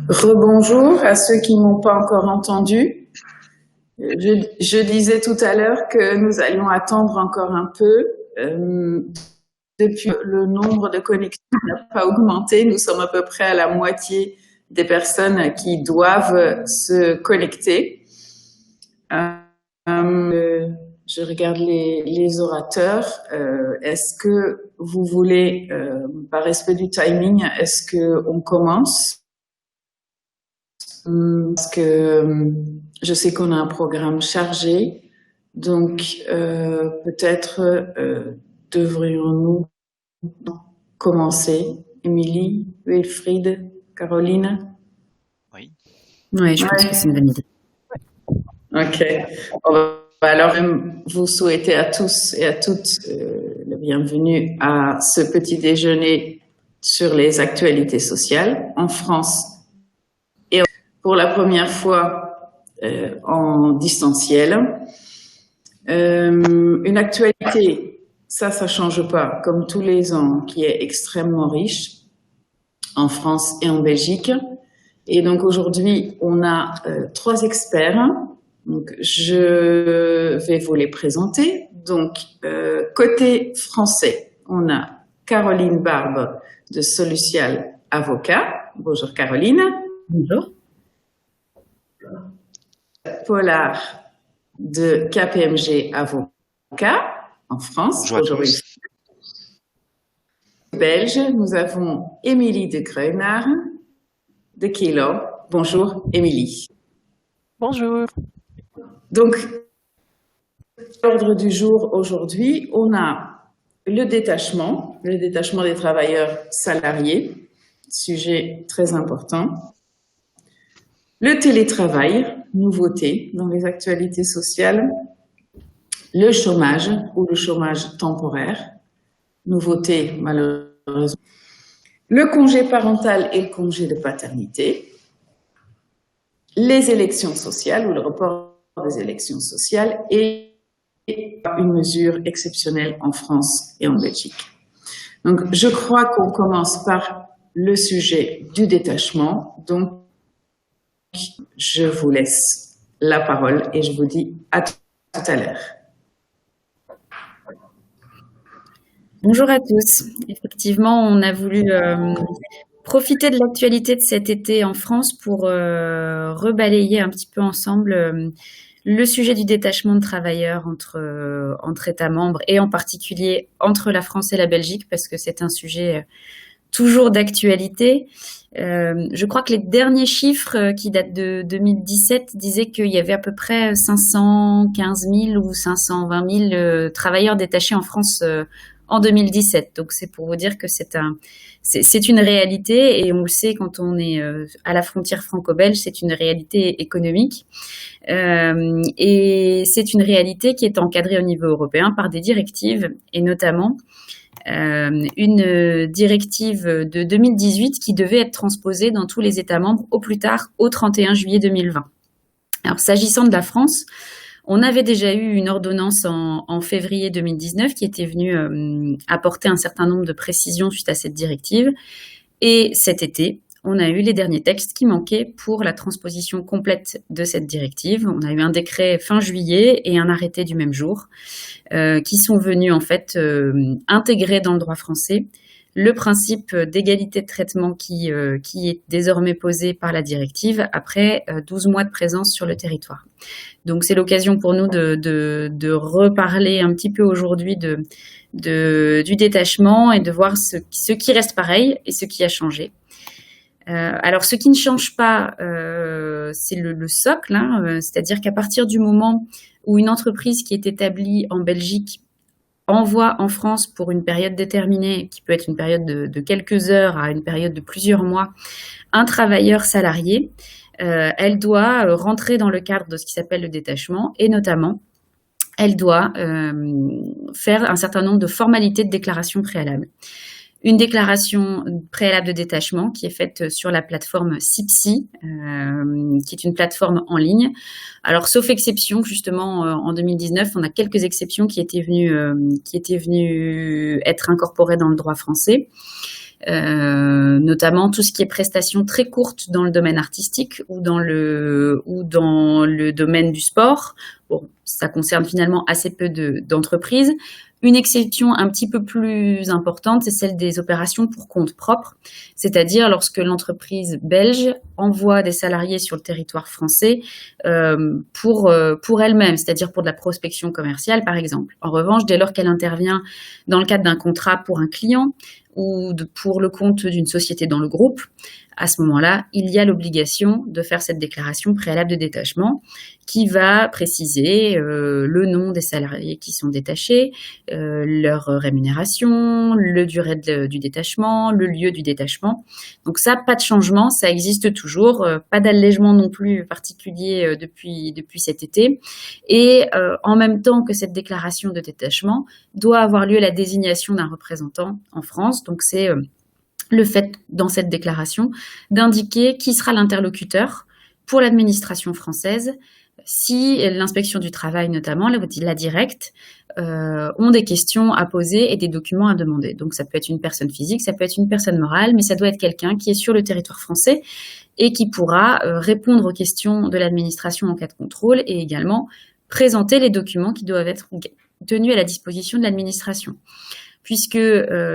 Rebonjour à ceux qui n'ont pas encore entendu. Je disais tout à l'heure que nous allions attendre encore un peu. Depuis, le nombre de connexions n'a pas augmenté. Nous sommes à peu près à la moitié des personnes qui doivent se connecter. Je regarde les orateurs. Est-ce que vous voulez, par respect du timing, est-ce qu'on commence? Parce que je sais qu'on a un programme chargé, donc peut-être devrions-nous commencer. Émilie, Wilfried, Caroline? Oui. Oui, je pense que c'est une bonne idée. Ok. Alors, vous souhaitez à tous et à toutes la bienvenue à ce petit déjeuner sur les actualités sociales en France. Et pour la première fois en distanciel. Une actualité, ça change pas, comme tous les ans, qui est extrêmement riche en France et en Belgique. Et donc aujourd'hui, on a 3 experts. Donc je vais vous les présenter. Donc côté français, on a Caroline Barbe de Solucial Avocat. Bonjour Caroline. Bonjour. Pollard de KPMG Avocat en France. Bonjour à tous. Belge, nous avons Émilie de Greunard de Kelo. Bonjour Émilie. Bonjour. Donc, l'ordre du jour aujourd'hui, on a le détachement des travailleurs salariés, sujet très important. Le télétravail, nouveauté dans les actualités sociales. Le chômage ou le chômage temporaire, nouveauté malheureusement. Le congé parental et le congé de paternité. Les élections sociales ou le report des élections sociales et une mesure exceptionnelle en France et en Belgique. Donc, je crois qu'on commence par le sujet du détachement. Donc, je vous laisse la parole et je vous dis à tout à l'heure. Bonjour à tous. Effectivement, on a voulu profiter de l'actualité de cet été en France pour rebalayer un petit peu ensemble le sujet du détachement de travailleurs entre États membres et en particulier entre la France et la Belgique parce que c'est un sujet toujours d'actualité. Je crois que les derniers chiffres qui datent de 2017 disaient qu'il y avait à peu près 515 000 ou 520 000 travailleurs détachés en France en 2017. Donc c'est pour vous dire que c'est une réalité et on le sait quand on est à la frontière franco-belge, c'est une réalité économique et c'est une réalité qui est encadrée au niveau européen par des directives et notamment une directive de 2018 qui devait être transposée dans tous les États membres au plus tard au 31 juillet 2020. Alors s'agissant de la France, on avait déjà eu une ordonnance en février 2019 qui était venue apporter un certain nombre de précisions suite à cette directive. Et cet été, on a eu les derniers textes qui manquaient pour la transposition complète de cette directive. On a eu un décret fin juillet et un arrêté du même jour qui sont venus en fait intégrer dans le droit français le principe d'égalité de traitement qui est désormais posé par la directive après 12 mois de présence sur le territoire. Donc c'est l'occasion pour nous de reparler un petit peu aujourd'hui du détachement et de voir ce qui reste pareil et ce qui a changé. Alors ce qui ne change pas, c'est le socle, c'est-à-dire qu'à partir du moment où une entreprise qui est établie en Belgique envoie en France pour une période déterminée, qui peut être une période de quelques heures à une période de plusieurs mois, un travailleur salarié, elle doit rentrer dans le cadre de ce qui s'appelle le détachement et notamment, elle doit faire un certain nombre de formalités de déclaration préalable. une déclaration préalable de détachement qui est faite sur la plateforme CIPSI, qui est une plateforme en ligne. Alors, sauf exception, justement, en 2019, on a quelques exceptions qui étaient venues être incorporées dans le droit français. Notamment tout ce qui est prestations très courtes dans le domaine artistique ou dans le domaine du sport. Bon, ça concerne finalement assez peu d'entreprises. Une exception un petit peu plus importante, c'est celle des opérations pour compte propre, c'est-à-dire lorsque l'entreprise belge envoie des salariés sur le territoire français pour elle-même, c'est-à-dire pour de la prospection commerciale par exemple. En revanche, dès lors qu'elle intervient dans le cadre d'un contrat pour un client ou pour le compte d'une société dans le groupe, à ce moment-là, il y a l'obligation de faire cette déclaration préalable de détachement qui va préciser le nom des salariés qui sont détachés, leur rémunération, le durée du détachement, le lieu du détachement. Donc ça, pas de changement, ça existe toujours, pas d'allègement non plus particulier depuis cet été. Et en même temps que cette déclaration de détachement, doit avoir lieu la désignation d'un représentant en France. Donc c'est le fait, dans cette déclaration, d'indiquer qui sera l'interlocuteur pour l'administration française si l'inspection du travail, notamment, la directe, ont des questions à poser et des documents à demander. Donc ça peut être une personne physique, ça peut être une personne morale, mais ça doit être quelqu'un qui est sur le territoire français et qui pourra répondre aux questions de l'administration en cas de contrôle et également présenter les documents qui doivent être tenus à la disposition de l'administration. Puisque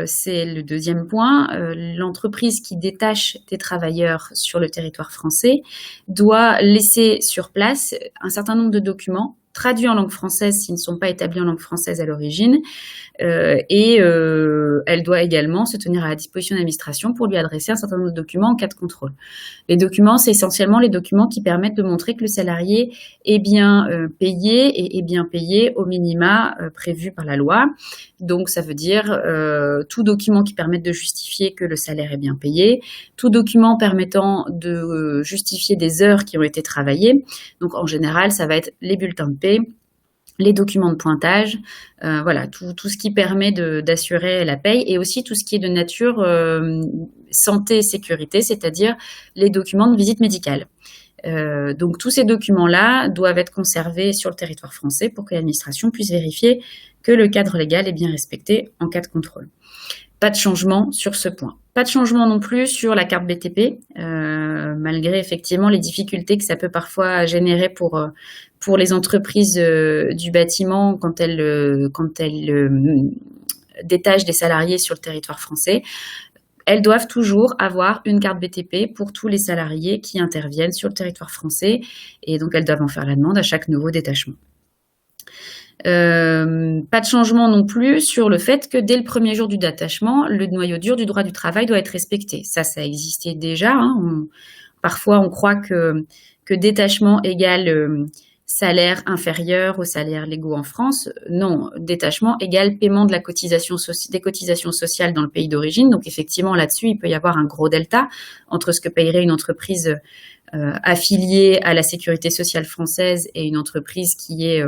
c'est le deuxième point, l'entreprise qui détache des travailleurs sur le territoire français doit laisser sur place un certain nombre de documents traduits en langue française s'ils ne sont pas établis en langue française à l'origine, et elle doit également se tenir à la disposition de l'administration pour lui adresser un certain nombre de documents en cas de contrôle. Les documents, c'est essentiellement les documents qui permettent de montrer que le salarié est bien payé et est bien payé au minima prévu par la loi. Donc, ça veut dire tout document qui permette de justifier que le salaire est bien payé, tout document permettant de justifier des heures qui ont été travaillées. Donc, en général, ça va être les bulletins de paie, les documents de pointage, voilà, tout ce qui permet d'assurer la paye et aussi tout ce qui est de nature santé et sécurité, c'est-à-dire les documents de visite médicale. Donc tous ces documents-là doivent être conservés sur le territoire français pour que l'administration puisse vérifier que le cadre légal est bien respecté en cas de contrôle. Pas de changement sur ce point. Pas de changement non plus sur la carte BTP, malgré effectivement les difficultés que ça peut parfois générer pour les entreprises du bâtiment quand elles détachent des salariés sur le territoire français. Elles doivent toujours avoir une carte BTP pour tous les salariés qui interviennent sur le territoire français et donc elles doivent en faire la demande à chaque nouveau détachement. Pas de changement non plus sur le fait que dès le premier jour du détachement, le noyau dur du droit du travail doit être respecté. Ça existait déjà. Parfois, on croit que détachement égale salaire inférieur aux salaires légaux en France. Non, détachement égale paiement de des cotisations sociales dans le pays d'origine. Donc effectivement, là-dessus, il peut y avoir un gros delta entre ce que payerait une entreprise affiliée à la sécurité sociale française et une entreprise qui est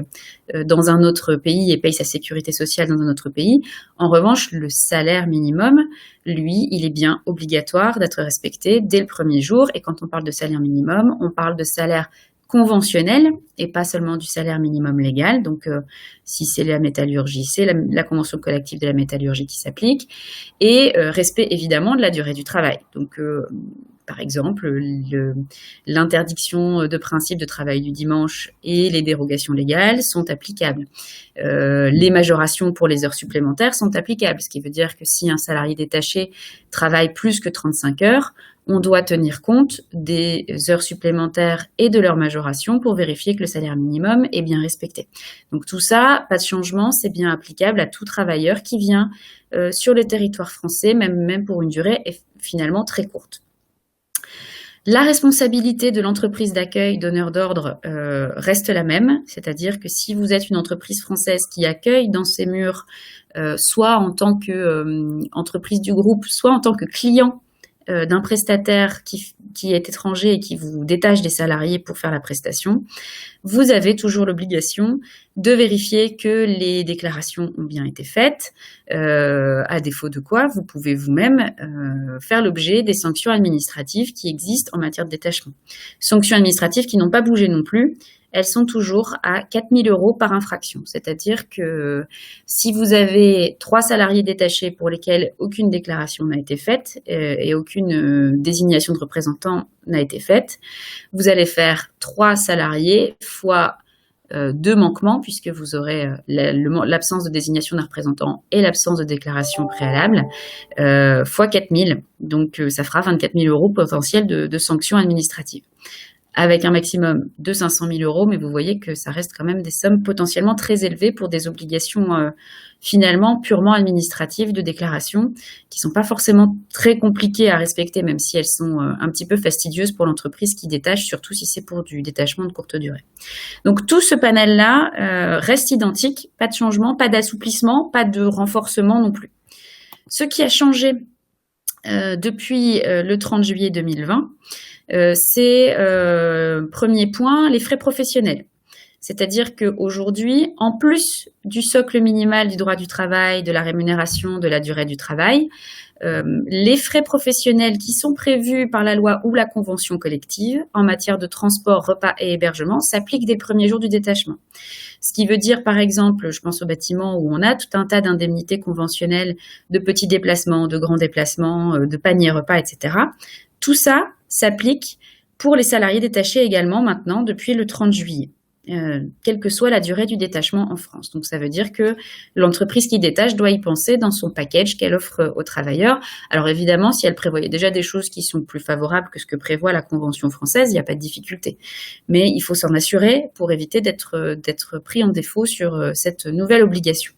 dans un autre pays et paye sa sécurité sociale dans un autre pays. En revanche, le salaire minimum, lui, il est bien obligatoire d'être respecté dès le premier jour. Et quand on parle de salaire minimum, on parle de salaire conventionnel et pas seulement du salaire minimum légal. Donc, si c'est la métallurgie, c'est la convention collective de la métallurgie qui s'applique. Et respect évidemment de la durée du travail. Donc, par exemple, l'interdiction de principe de travail du dimanche et les dérogations légales sont applicables. Les majorations pour les heures supplémentaires sont applicables, ce qui veut dire que si un salarié détaché travaille plus que 35 heures, on doit tenir compte des heures supplémentaires et de leur majoration pour vérifier que le salaire minimum est bien respecté. Donc tout ça, pas de changement, c'est bien applicable à tout travailleur qui vient sur le territoire français, même pour une durée finalement très courte. La responsabilité de l'entreprise d'accueil donneur d'ordre reste la même, c'est-à-dire que si vous êtes une entreprise française qui accueille dans ses murs, soit en tant qu'entreprise du groupe, soit en tant que client d'un prestataire qui est étranger et qui vous détache des salariés pour faire la prestation, vous avez toujours l'obligation de vérifier que les déclarations ont bien été faites, à défaut de quoi vous pouvez vous-même faire l'objet des sanctions administratives qui existent en matière de détachement. Sanctions administratives qui n'ont pas bougé non plus, elles sont toujours à 4 000 € par infraction. C'est-à-dire que si vous avez 3 salariés détachés pour lesquels aucune déclaration n'a été faite et aucune désignation de représentant n'a été faite, vous allez faire 3 salariés fois 2 manquements, puisque vous aurez l'absence de désignation d'un représentant et l'absence de déclaration préalable, fois 4 000. Donc, ça fera 24 000 € potentiels de sanctions administratives, avec un maximum de 500 000 €, mais vous voyez que ça reste quand même des sommes potentiellement très élevées pour des obligations finalement purement administratives de déclaration, qui sont pas forcément très compliquées à respecter, même si elles sont un petit peu fastidieuses pour l'entreprise qui détache, surtout si c'est pour du détachement de courte durée. Donc tout ce panel-là reste identique, pas de changement, pas d'assouplissement, pas de renforcement non plus. Ce qui a changé depuis le 30 juillet 2020, c'est, premier point, les frais professionnels. C'est-à-dire qu'aujourd'hui, en plus du socle minimal du droit du travail, de la rémunération, de la durée du travail, les frais professionnels qui sont prévus par la loi ou la convention collective en matière de transport, repas et hébergement s'appliquent dès le premier jour du détachement. Ce qui veut dire, par exemple, je pense au bâtiment où on a tout un tas d'indemnités conventionnelles de petits déplacements, de grands déplacements, de paniers repas, etc. Tout ça s'applique pour les salariés détachés également maintenant depuis le 30 juillet. Quelle que soit la durée du détachement en France. Donc ça veut dire que l'entreprise qui détache doit y penser dans son package qu'elle offre aux travailleurs. Alors évidemment, si elle prévoyait déjà des choses qui sont plus favorables que ce que prévoit la Convention française, il n'y a pas de difficulté. Mais il faut s'en assurer pour éviter d'être pris en défaut sur cette nouvelle obligation.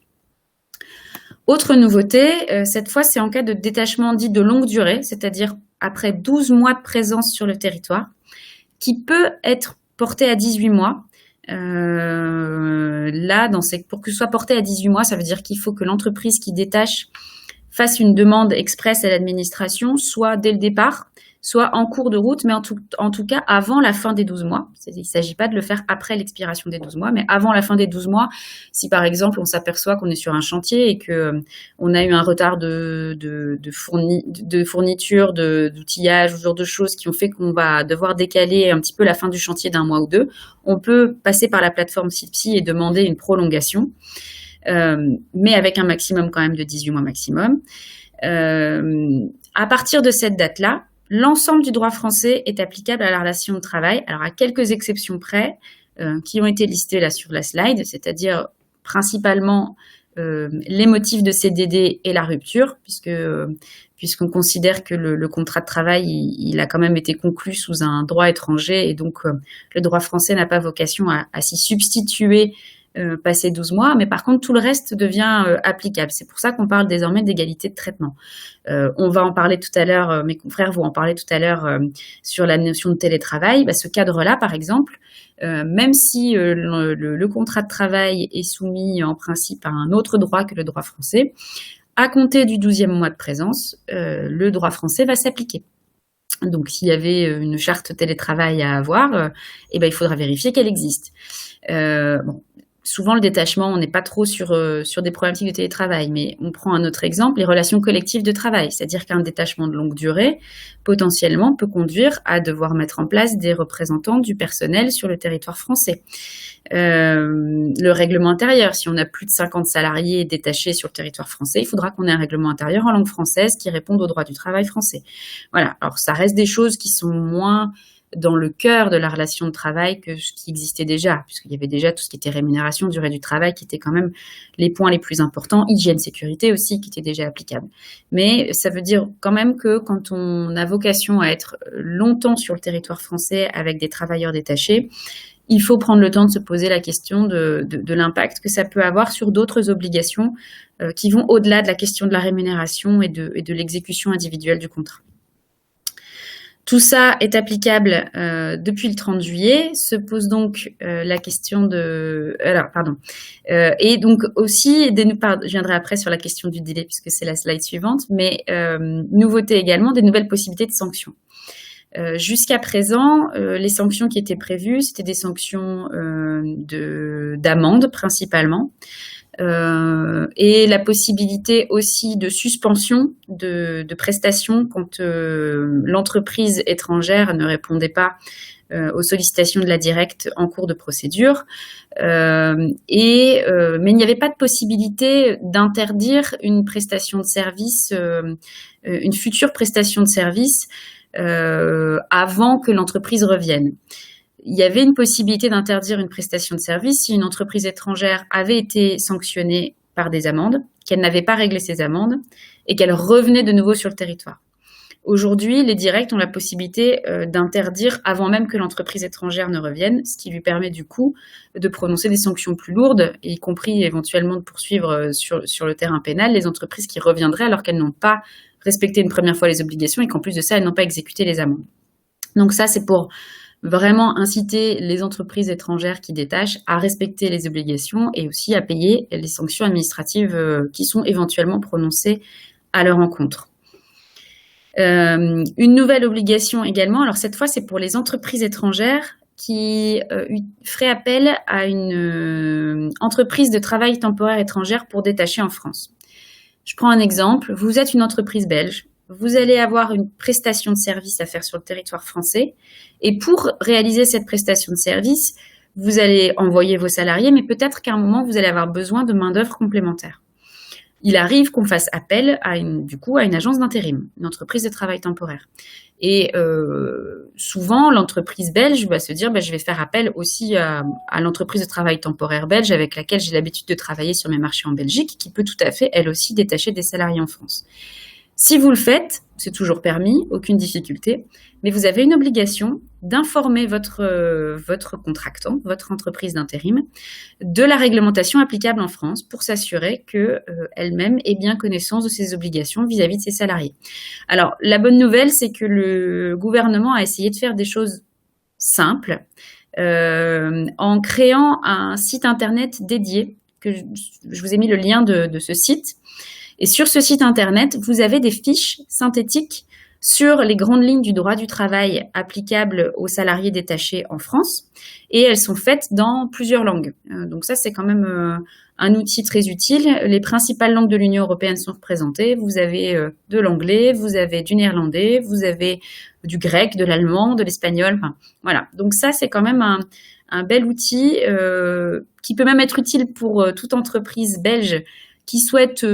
Autre nouveauté, cette fois c'est en cas de détachement dit de longue durée, c'est-à-dire après 12 mois de présence sur le territoire, qui peut être porté à 18 mois. Là, pour que ce soit porté à 18 mois, ça veut dire qu'il faut que l'entreprise qui détache fasse une demande expresse à l'administration, soit dès le départ, soit en cours de route, mais en tout cas avant la fin des 12 mois. Il ne s'agit pas de le faire après l'expiration des 12 mois, mais avant la fin des 12 mois, si par exemple on s'aperçoit qu'on est sur un chantier et qu'on a eu un retard de fourniture, d'outillage, ce genre de choses qui ont fait qu'on va devoir décaler un petit peu la fin du chantier d'1 mois ou 2, on peut passer par la plateforme SITPSI et demander une prolongation, mais avec un maximum quand même de 18 mois maximum. À partir de cette date-là, l'ensemble du droit français est applicable à la relation de travail, alors à quelques exceptions près, qui ont été listées là sur la slide, c'est-à-dire principalement les motifs de CDD et la rupture, puisqu'on considère que le contrat de travail, il a quand même été conclu sous un droit étranger, et donc le droit français n'a pas vocation à s'y substituer passé 12 mois, mais par contre tout le reste devient applicable. C'est pour ça qu'on parle désormais d'égalité de traitement. On va en parler tout à l'heure, mes confrères vont en parler tout à l'heure sur la notion de télétravail. Ce cadre-là, par exemple, même si le contrat de travail est soumis en principe à un autre droit que le droit français, à compter du 12e mois de présence, le droit français va s'appliquer. Donc s'il y avait une charte télétravail à avoir, il faudra vérifier qu'elle existe. Souvent, le détachement, on n'est pas trop sur des problématiques de télétravail, mais on prend un autre exemple, les relations collectives de travail. C'est-à-dire qu'un détachement de longue durée, potentiellement, peut conduire à devoir mettre en place des représentants du personnel sur le territoire français. Le règlement intérieur, si on a plus de 50 salariés détachés sur le territoire français, il faudra qu'on ait un règlement intérieur en langue française qui réponde au droit du travail français. Voilà. Alors, ça reste des choses qui sont moins dans le cœur de la relation de travail que ce qui existait déjà, puisqu'il y avait déjà tout ce qui était rémunération, durée du travail, qui étaient quand même les points les plus importants, hygiène, sécurité aussi, qui étaient déjà applicables. Mais ça veut dire quand même que quand on a vocation à être longtemps sur le territoire français avec des travailleurs détachés, il faut prendre le temps de se poser la question de l'impact que ça peut avoir sur d'autres obligations qui vont au-delà de la question de la rémunération et de l'exécution individuelle du contrat. Tout ça est applicable depuis le 30 juillet. Se pose donc la question de... et donc aussi, je viendrai après sur la question du délai puisque c'est la slide suivante, mais nouveauté également, des nouvelles possibilités de sanctions. Jusqu'à présent, les sanctions qui étaient prévues, c'était des sanctions d'amende principalement, et la possibilité aussi de suspension de prestations quand l'entreprise étrangère ne répondait pas aux sollicitations de la directe en cours de procédure. Mais il n'y avait pas de possibilité d'interdire une prestation de service, une future prestation de service avant que l'entreprise revienne. Il y avait une possibilité d'interdire une prestation de service si une entreprise étrangère avait été sanctionnée par des amendes, qu'elle n'avait pas réglé ses amendes et qu'elle revenait de nouveau sur le territoire. Aujourd'hui, les directs ont la possibilité d'interdire avant même que l'entreprise étrangère ne revienne, ce qui lui permet du coup de prononcer des sanctions plus lourdes, y compris éventuellement de poursuivre sur le terrain pénal les entreprises qui reviendraient alors qu'elles n'ont pas respecté une première fois les obligations et qu'en plus de ça, elles n'ont pas exécuté les amendes. Donc ça, c'est pour vraiment inciter les entreprises étrangères qui détachent à respecter les obligations et aussi à payer les sanctions administratives qui sont éventuellement prononcées à leur encontre. Une nouvelle obligation également, alors cette fois c'est pour les entreprises étrangères qui feraient appel à une entreprise de travail temporaire étrangère pour détacher en France. Je prends un exemple, vous êtes une entreprise belge, vous allez avoir une prestation de service à faire sur le territoire français et pour réaliser cette prestation de service, vous allez envoyer vos salariés, mais peut-être qu'à un moment vous allez avoir besoin de main-d'œuvre complémentaire. Il arrive qu'on fasse appel à une agence d'intérim, une entreprise de travail temporaire. Et souvent, l'entreprise belge va se dire je vais faire appel aussi à l'entreprise de travail temporaire belge avec laquelle j'ai l'habitude de travailler sur mes marchés en Belgique, qui peut tout à fait, elle aussi, détacher des salariés en France. Si vous le faites, c'est toujours permis, aucune difficulté, mais vous avez une obligation d'informer votre contractant, votre entreprise d'intérim, de la réglementation applicable en France pour s'assurer qu'elle-même ait bien connaissance de ses obligations vis-à-vis de ses salariés. Alors, la bonne nouvelle, c'est que le gouvernement a essayé de faire des choses simples en créant un site internet dédié, que je vous ai mis le lien de ce site. Et sur ce site internet, vous avez des fiches synthétiques sur les grandes lignes du droit du travail applicables aux salariés détachés en France. Et elles sont faites dans plusieurs langues. Donc ça, c'est quand même un outil très utile. Les principales langues de l'Union européenne sont représentées. Vous avez de l'anglais, vous avez du néerlandais, vous avez du grec, de l'allemand, de l'espagnol. Enfin, voilà. Donc ça, c'est quand même un bel outil qui peut même être utile pour toute entreprise belge qui souhaite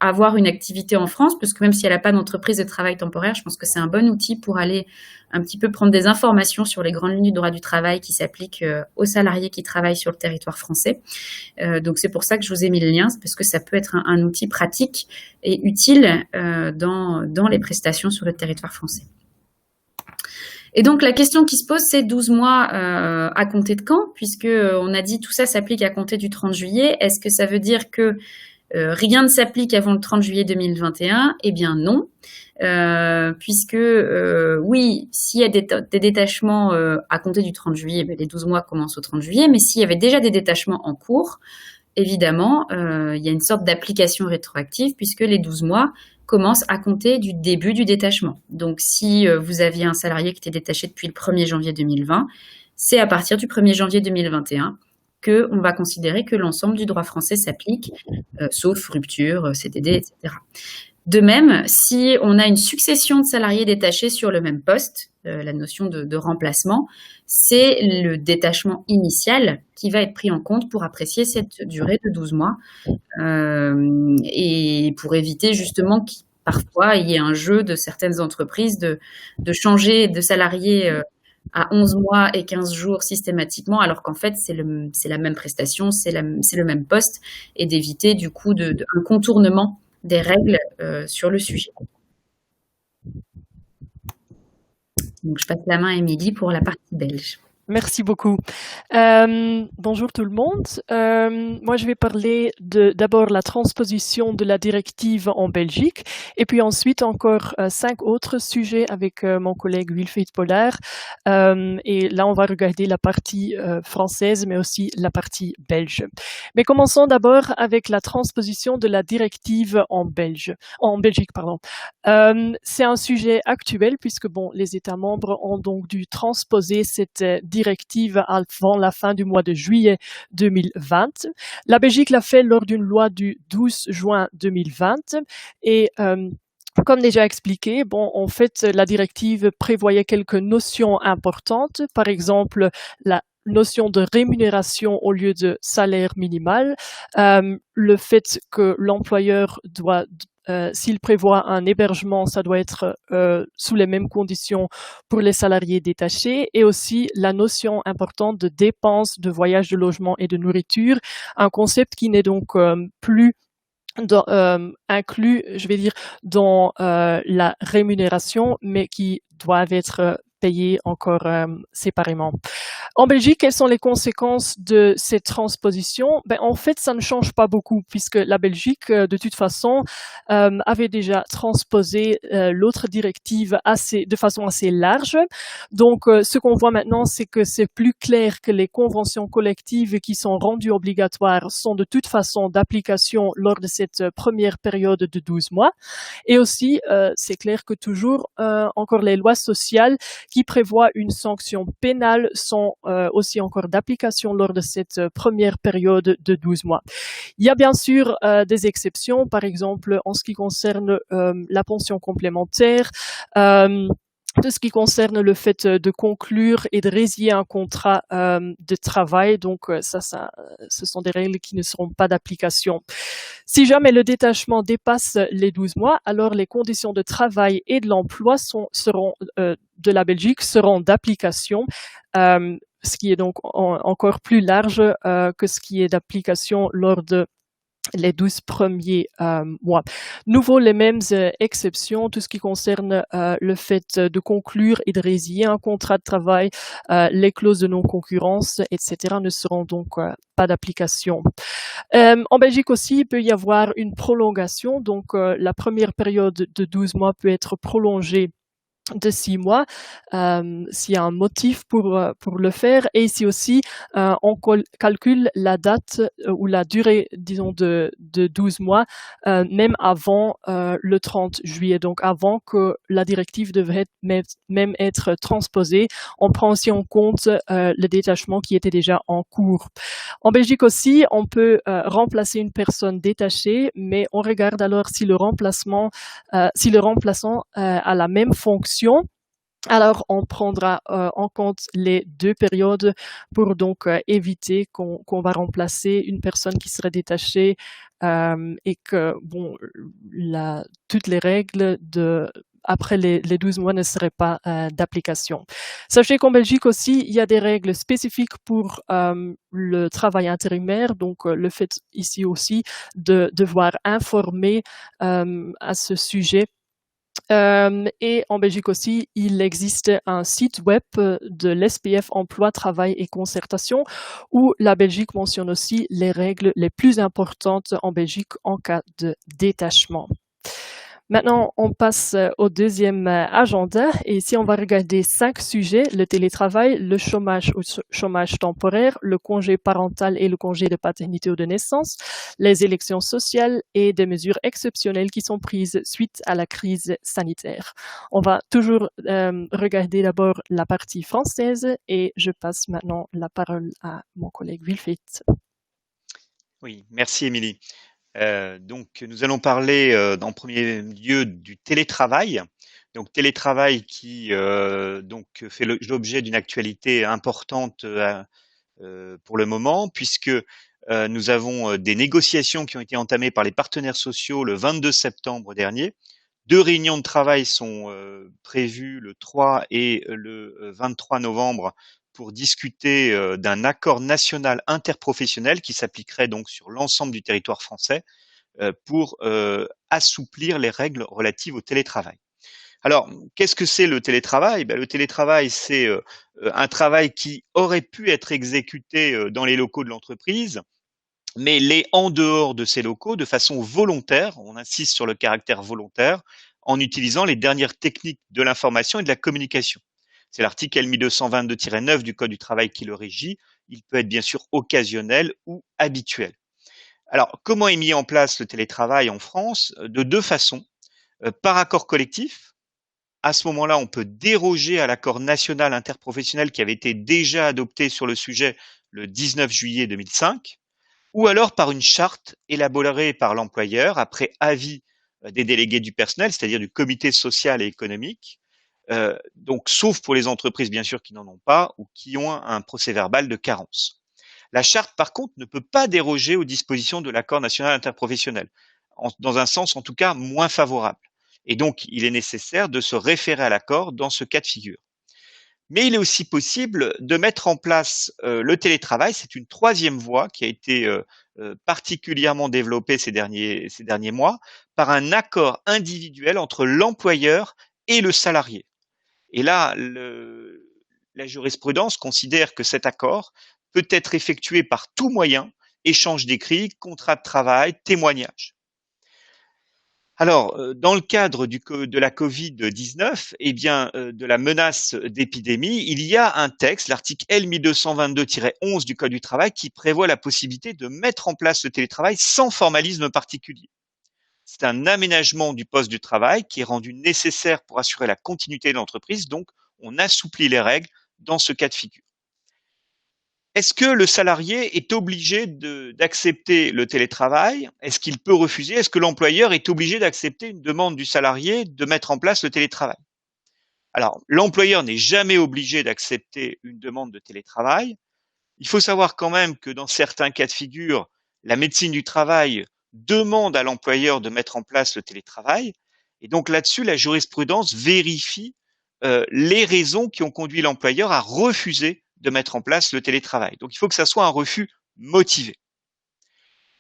avoir une activité en France, parce que même si elle n'a pas d'entreprise de travail temporaire, je pense que c'est un bon outil pour aller un petit peu prendre des informations sur les grandes lignes du droit du travail qui s'appliquent aux salariés qui travaillent sur le territoire français. Donc c'est pour ça que je vous ai mis le lien, parce que ça peut être un outil pratique et utile dans les prestations sur le territoire français. Et donc, la question qui se pose, c'est 12 mois à compter de quand, puisque on a dit tout ça s'applique à compter du 30 juillet. Est-ce que ça veut dire que rien ne s'applique avant le 30 juillet 2021 ? Eh bien non, puisque oui, s'il y a des détachements à compter du 30 juillet, les 12 mois commencent au 30 juillet, mais s'il y avait déjà des détachements en cours, évidemment, il y a une sorte d'application rétroactive, puisque les 12 mois commence à compter du début du détachement. Donc, si vous aviez un salarié qui était détaché depuis le 1er janvier 2020, c'est à partir du 1er janvier 2021 qu'on va considérer que l'ensemble du droit français s'applique, sauf rupture, CDD, etc. De même, si on a une succession de salariés détachés sur le même poste, la notion de remplacement, c'est le détachement initial qui va être pris en compte pour apprécier cette durée de 12 mois et pour éviter justement qu'il parfois il y ait un jeu de certaines entreprises de changer de salarié à 11 mois et 15 jours systématiquement, alors qu'en fait c'est la même prestation, c'est le même poste, et d'éviter du coup un contournement des règles sur le sujet. Donc, je passe la main à Émilie pour la partie belge. Merci beaucoup. Bonjour tout le monde. Moi, je vais parler d'abord la transposition de la directive en Belgique et puis ensuite encore 5 autres sujets avec mon collègue Wilfried Pollard. Et là, on va regarder la partie française, mais aussi la partie belge. Mais commençons d'abord avec la transposition de la directive en Belgique, pardon. C'est un sujet actuel puisque bon, les États membres ont donc dû transposer cette directive avant la fin du mois de juillet 2020. La Belgique l'a fait lors d'une loi du 12 juin 2020 et comme déjà expliqué, bon, en fait, la directive prévoyait quelques notions importantes, par exemple la notion de rémunération au lieu de salaire minimal, le fait que l'employeur doit s'il prévoit un hébergement, ça doit être sous les mêmes conditions pour les salariés détachés et aussi la notion importante de dépenses de voyage, de logement et de nourriture, un concept qui n'est donc plus inclus, je vais dire, dans la rémunération, mais qui doivent être payés encore séparément. En Belgique, quelles sont les conséquences de cette transposition? Ben, en fait, ça ne change pas beaucoup puisque la Belgique, de toute façon, avait déjà transposé l'autre directive de façon assez large. Donc, ce qu'on voit maintenant, c'est que c'est plus clair que les conventions collectives qui sont rendues obligatoires sont de toute façon d'application lors de cette première période de 12 mois. Et aussi, c'est clair que toujours encore les lois sociales qui prévoient une sanction pénale sont aussi encore d'application lors de cette première période de 12 mois. Il y a bien sûr des exceptions, par exemple en ce qui concerne la pension complémentaire, tout ce qui concerne le fait de conclure et de résilier un contrat de travail. Donc ce sont des règles qui ne seront pas d'application. Si jamais le détachement dépasse les 12 mois, alors les conditions de travail et de l'emploi de la Belgique seront d'application, ce qui est donc encore plus large que ce qui est d'application lors de les 12 premiers mois. Nouveau, les mêmes exceptions, tout ce qui concerne le fait de conclure et de résilier un contrat de travail, les clauses de non-concurrence, etc., ne seront donc pas d'application. En Belgique aussi, il peut y avoir une prolongation, donc la première période de 12 mois peut être prolongée de 6 mois, s'il y a un motif pour le faire. Et ici aussi, on calcule la date ou la durée, disons, de 12 mois, même avant le 30 juillet, donc avant que la directive devrait même être transposée. On prend aussi en compte le détachement qui était déjà en cours. En Belgique aussi, on peut remplacer une personne détachée, mais on regarde alors si le remplaçant a la même fonction. Alors, on prendra en compte les 2 périodes pour donc éviter qu'on va remplacer une personne qui serait détachée et que bon, toutes les règles après les 12 mois ne seraient pas d'application. Sachez qu'en Belgique aussi, il y a des règles spécifiques pour le travail intérimaire, donc le fait ici aussi de devoir informer à ce sujet. Et en Belgique aussi, il existe un site web de l'SPF Emploi, Travail et Concertation où la Belgique mentionne aussi les règles les plus importantes en Belgique en cas de détachement. Maintenant, on passe au deuxième agenda et ici, on va regarder 5 sujets, le télétravail, le chômage ou chômage temporaire, le congé parental et le congé de paternité ou de naissance, les élections sociales et des mesures exceptionnelles qui sont prises suite à la crise sanitaire. On va toujours regarder d'abord la partie française et je passe maintenant la parole à mon collègue Wilfried. Oui, merci Émilie. Donc, nous allons parler en premier lieu du télétravail. Donc, télétravail qui donc fait l'objet d'une actualité importante pour le moment, puisque nous avons des négociations qui ont été entamées par les partenaires sociaux le 22 septembre dernier. 2 réunions de travail sont prévues le 3 et le 23 novembre pour discuter d'un accord national interprofessionnel qui s'appliquerait donc sur l'ensemble du territoire français pour assouplir les règles relatives au télétravail. Alors, qu'est-ce que c'est le télétravail? Ben, le télétravail, c'est un travail qui aurait pu être exécuté dans les locaux de l'entreprise, mais l'est en dehors de ces locaux de façon volontaire. On insiste sur le caractère volontaire en utilisant les dernières techniques de l'information et de la communication. C'est l'article L1222-9 du Code du travail qui le régit. Il peut être bien sûr occasionnel ou habituel. Alors, comment est mis en place le télétravail en France? De deux façons. Par accord collectif. À ce moment-là, on peut déroger à l'accord national interprofessionnel qui avait été déjà adopté sur le sujet le 19 juillet 2005, ou alors par une charte élaborée par l'employeur après avis des délégués du personnel, c'est-à-dire du comité social et économique, donc sauf pour les entreprises bien sûr qui n'en ont pas ou qui ont un procès-verbal de carence. La charte, par contre, ne peut pas déroger aux dispositions de l'accord national interprofessionnel, dans un sens en tout cas moins favorable. Et donc, il est nécessaire de se référer à l'accord dans ce cas de figure. Mais il est aussi possible de mettre en place le télétravail. C'est une troisième voie qui a été particulièrement développée ces derniers mois par un accord individuel entre l'employeur et le salarié. Et là, la jurisprudence considère que cet accord peut être effectué par tout moyen, échange d'écrits, contrat de travail, témoignage. Alors, dans le cadre de la Covid-19, eh bien, de la menace d'épidémie, il y a un texte, l'article L1222-11 du Code du travail, qui prévoit la possibilité de mettre en place le télétravail sans formalisme particulier. C'est un aménagement du poste du travail qui est rendu nécessaire pour assurer la continuité de l'entreprise, donc on assouplit les règles dans ce cas de figure. Est-ce que le salarié est obligé d'accepter le télétravail? Est-ce qu'il peut refuser? Est-ce que l'employeur est obligé d'accepter une demande du salarié de mettre en place le télétravail? Alors, l'employeur n'est jamais obligé d'accepter une demande de télétravail. Il faut savoir quand même que dans certains cas de figure, la médecine du travail demande à l'employeur de mettre en place le télétravail. Et donc là-dessus, la jurisprudence vérifie les raisons qui ont conduit l'employeur à refuser de mettre en place le télétravail. Donc il faut que ça soit un refus motivé.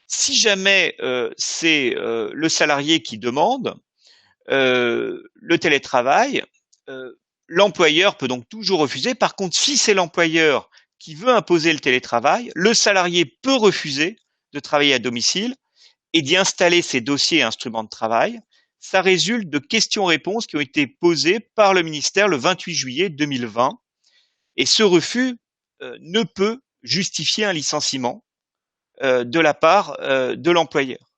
Si jamais c'est le salarié qui demande le télétravail, l'employeur peut donc toujours refuser. Par contre, si c'est l'employeur qui veut imposer le télétravail, le salarié peut refuser de travailler à domicile et d'y installer ses dossiers et instruments de travail. Ça résulte de questions-réponses qui ont été posées par le ministère le 28 juillet 2020. Et ce refus ne peut justifier un licenciement de la part de l'employeur.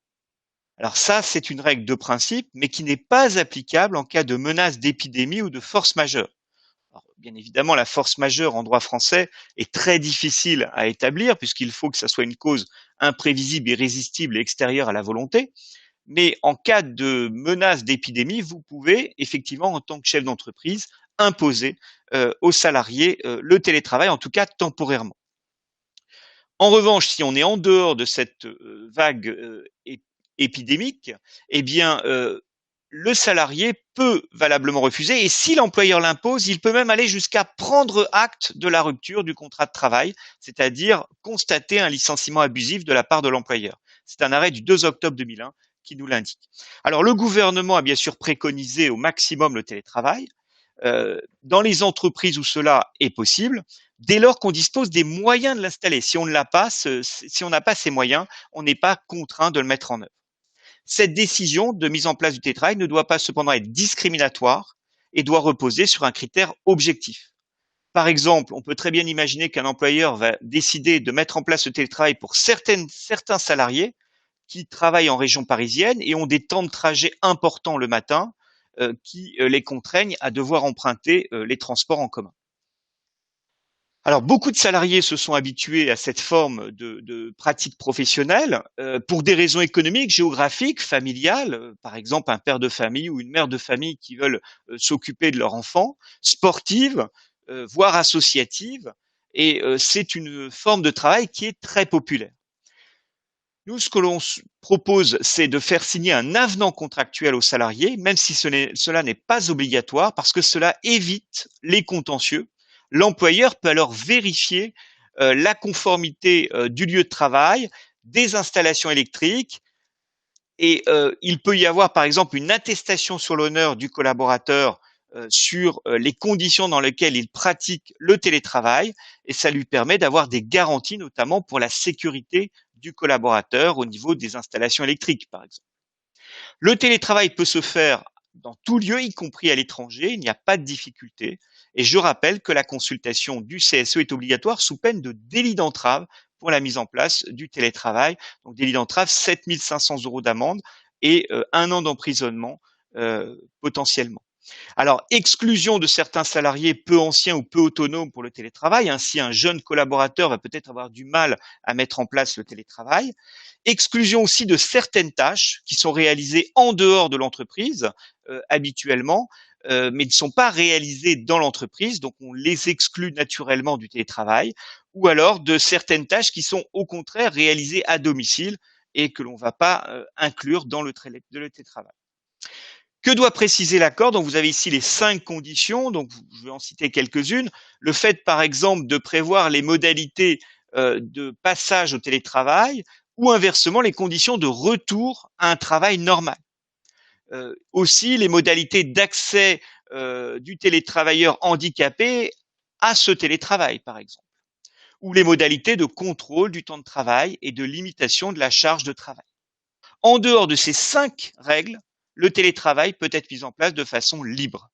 Alors ça, c'est une règle de principe, mais qui n'est pas applicable en cas de menace d'épidémie ou de force majeure. Alors, bien évidemment, la force majeure en droit français est très difficile à établir, puisqu'il faut que ça soit une cause imprévisible, irrésistible et extérieure à la volonté. Mais en cas de menace d'épidémie, vous pouvez effectivement, en tant que chef d'entreprise, imposer aux salariés le télétravail, en tout cas temporairement. En revanche, si on est en dehors de cette vague épidémique, eh bien, le salarié peut valablement refuser, et si l'employeur l'impose, il peut même aller jusqu'à prendre acte de la rupture du contrat de travail, c'est-à-dire constater un licenciement abusif de la part de l'employeur. C'est un arrêt du 2 octobre 2001 qui nous l'indique. Alors, le gouvernement a bien sûr préconisé au maximum le télétravail, dans les entreprises où cela est possible, dès lors qu'on dispose des moyens de l'installer. Si on ne l'a pas, si on n'a pas ces moyens, on n'est pas contraint de le mettre en œuvre. Cette décision de mise en place du télétravail ne doit pas cependant être discriminatoire et doit reposer sur un critère objectif. Par exemple, on peut très bien imaginer qu'un employeur va décider de mettre en place le télétravail pour certains salariés qui travaillent en région parisienne et ont des temps de trajet importants le matin qui les contraignent à devoir emprunter les transports en commun. Alors, beaucoup de salariés se sont habitués à cette forme de pratique professionnelle pour des raisons économiques, géographiques, familiales, par exemple un père de famille ou une mère de famille qui veulent s'occuper de leur enfant, sportives, voire associatives, et c'est une forme de travail qui est très populaire. Nous, ce que l'on propose, c'est de faire signer un avenant contractuel aux salariés, même si cela n'est pas obligatoire, parce que cela évite les contentieux. L'employeur peut alors vérifier la conformité du lieu de travail, des installations électriques, Et il peut y avoir, par exemple, une attestation sur l'honneur du collaborateur sur les conditions dans lesquelles il pratique le télétravail, et ça lui permet d'avoir des garanties, notamment pour la sécurité du collaborateur au niveau des installations électriques, par exemple. Le télétravail peut se faire dans tout lieu, y compris à l'étranger, il n'y a pas de difficulté. Et je rappelle que la consultation du CSE est obligatoire sous peine de délit d'entrave pour la mise en place du télétravail. Donc délit d'entrave, 7 500 € d'amende et 1 an d'emprisonnement potentiellement. Alors, exclusion de certains salariés peu anciens ou peu autonomes pour le télétravail. Ainsi, un jeune collaborateur va peut-être avoir du mal à mettre en place le télétravail. Exclusion aussi de certaines tâches qui sont réalisées en dehors de l'entreprise habituellement, mais ne sont pas réalisées dans l'entreprise, donc on les exclut naturellement du télétravail, ou alors de certaines tâches qui sont au contraire réalisées à domicile et que l'on ne va pas inclure dans le télétravail. Que doit préciser l'accord? Donc, vous avez ici les 5 conditions. Donc, je vais en citer quelques-unes. Le fait, par exemple, de prévoir les modalités de passage au télétravail ou inversement les conditions de retour à un travail normal. Aussi, les modalités d'accès du télétravailleur handicapé à ce télétravail, par exemple. Ou les modalités de contrôle du temps de travail et de limitation de la charge de travail. En dehors de ces 5 règles, le télétravail peut être mis en place de façon libre.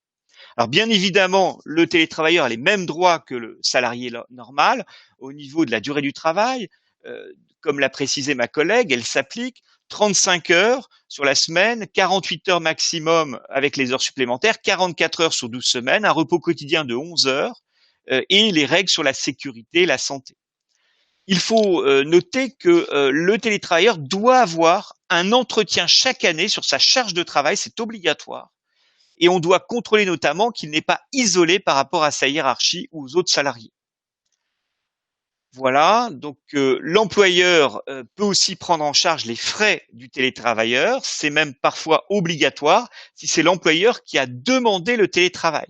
Alors bien évidemment, le télétravailleur a les mêmes droits que le salarié normal au niveau de la durée du travail. Comme l'a précisé ma collègue, elle s'applique 35 heures sur la semaine, 48 heures maximum avec les heures supplémentaires, 44 heures sur 12 semaines, un repos quotidien de 11 heures et les règles sur la sécurité et la santé. Il faut noter que le télétravailleur doit avoir un entretien chaque année sur sa charge de travail, c'est obligatoire. Et on doit contrôler notamment qu'il n'est pas isolé par rapport à sa hiérarchie ou aux autres salariés. Voilà, donc l'employeur peut aussi prendre en charge les frais du télétravailleur, c'est même parfois obligatoire si c'est l'employeur qui a demandé le télétravail.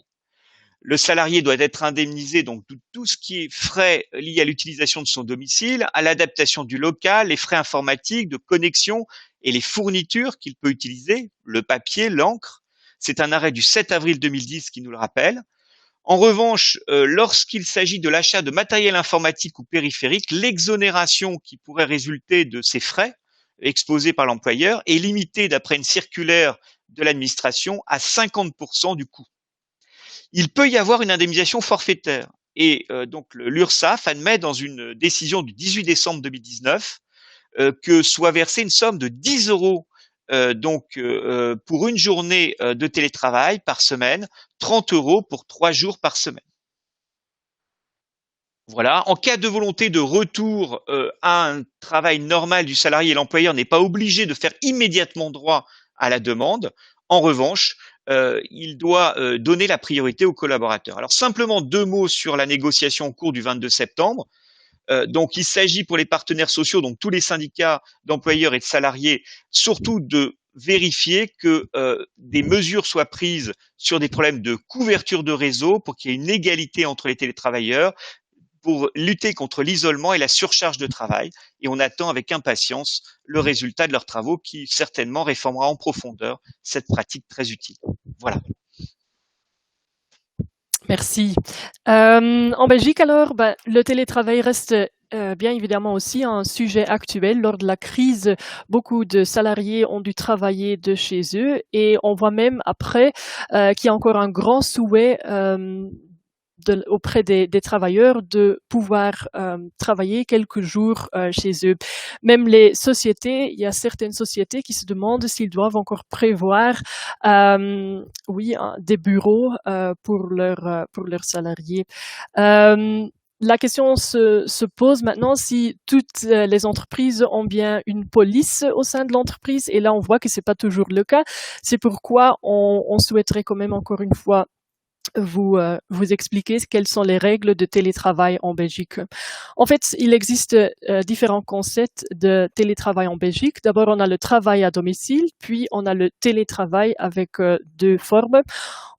Le salarié doit être indemnisé donc de tout ce qui est frais liés à l'utilisation de son domicile, à l'adaptation du local, les frais informatiques, de connexion et les fournitures qu'il peut utiliser, le papier, l'encre. C'est un arrêt du 7 avril 2010 qui nous le rappelle. En revanche, lorsqu'il s'agit de l'achat de matériel informatique ou périphérique, l'exonération qui pourrait résulter de ces frais exposés par l'employeur est limitée d'après une circulaire de l'administration à 50% du coût. Il peut y avoir une indemnisation forfaitaire et donc l'URSSAF admet dans une décision du 18 décembre 2019 que soit versée une somme de 10 € pour une journée de télétravail par semaine, 30 € pour 3 jours par semaine. Voilà. En cas de volonté de retour à un travail normal du salarié, l'employeur n'est pas obligé de faire immédiatement droit à la demande. En revanche, il doit donner la priorité aux collaborateurs. Alors simplement 2 mots sur la négociation en cours du 22 septembre. Donc il s'agit pour les partenaires sociaux, donc tous les syndicats d'employeurs et de salariés, surtout de vérifier que des mesures soient prises sur des problèmes de couverture de réseau pour qu'il y ait une égalité entre les télétravailleurs, pour lutter contre l'isolement et la surcharge de travail. Et on attend avec impatience le résultat de leurs travaux qui certainement réformera en profondeur cette pratique très utile. Voilà. Merci. En Belgique, alors, le télétravail reste bien évidemment aussi un sujet actuel. Lors de la crise, beaucoup de salariés ont dû travailler de chez eux et on voit même après qu'il y a encore un grand souhait auprès des travailleurs de pouvoir travailler quelques jours chez eux. Même les sociétés, il y a certaines sociétés qui se demandent s'ils doivent encore prévoir des bureaux pour leurs salariés. La question se pose maintenant si toutes les entreprises ont bien une police au sein de l'entreprise, et là on voit que c'est pas toujours le cas. C'est pourquoi on souhaiterait quand même encore une fois vous expliquer quelles sont les règles de télétravail en Belgique. En fait, il existe différents concepts de télétravail en Belgique. D'abord, on a le travail à domicile, puis on a le télétravail avec deux formes.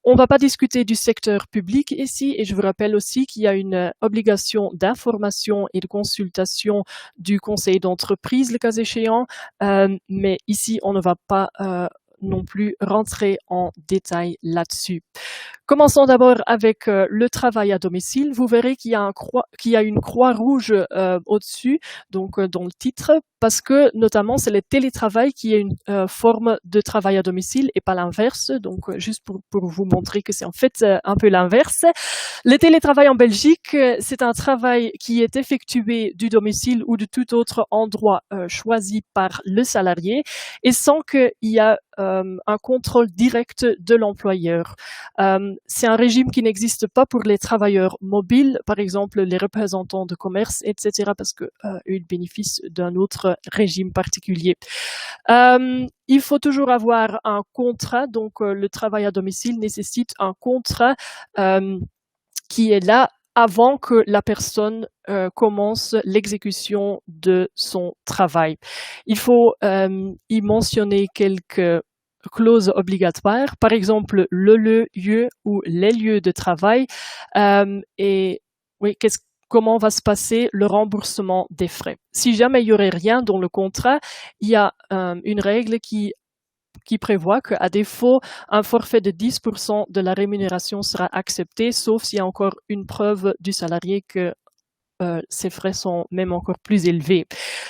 On ne va pas discuter du secteur public ici, et je vous rappelle aussi qu'il y a une obligation d'information et de consultation du conseil d'entreprise, le cas échéant, mais ici, on ne va pas non plus rentrer en détail là-dessus. Commençons d'abord avec le travail à domicile. Vous verrez qu'il y a une croix rouge au-dessus, donc dans le titre, parce que notamment c'est le télétravail qui est une forme de travail à domicile et pas l'inverse. Donc juste pour vous montrer que c'est en fait un peu l'inverse. Le télétravail en Belgique, c'est un travail qui est effectué du domicile ou de tout autre endroit choisi par le salarié et sans qu'il y ait un contrôle direct de l'employeur. C'est un régime qui n'existe pas pour les travailleurs mobiles, par exemple les représentants de commerce, etc., parce qu'eux ils bénéficient d'un autre régime particulier. Il faut toujours avoir un contrat, donc le travail à domicile nécessite un contrat qui est là avant que la personne commence l'exécution de son travail. Il faut y mentionner quelques clauses obligatoires, par exemple le lieu ou les lieux de travail et oui, comment va se passer le remboursement des frais. Si jamais il y aurait rien dans le contrat, il y a une règle qui prévoit qu'à défaut, un forfait de 10% de la rémunération sera accepté, sauf s'il y a encore une preuve du salarié que ces frais sont même encore plus élevés.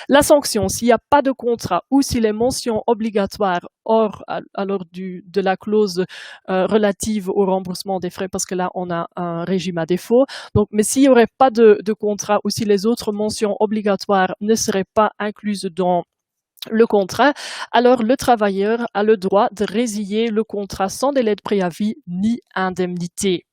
La sanction, s'il n'y a pas de contrat ou si les mentions obligatoires hors alors de la clause relative au remboursement des frais, parce que là, on a un régime à défaut. Donc, mais s'il n'y aurait pas de contrat ou si les autres mentions obligatoires ne seraient pas incluses dans le contrat, alors le travailleur a le droit de résilier le contrat sans délai de préavis ni indemnité.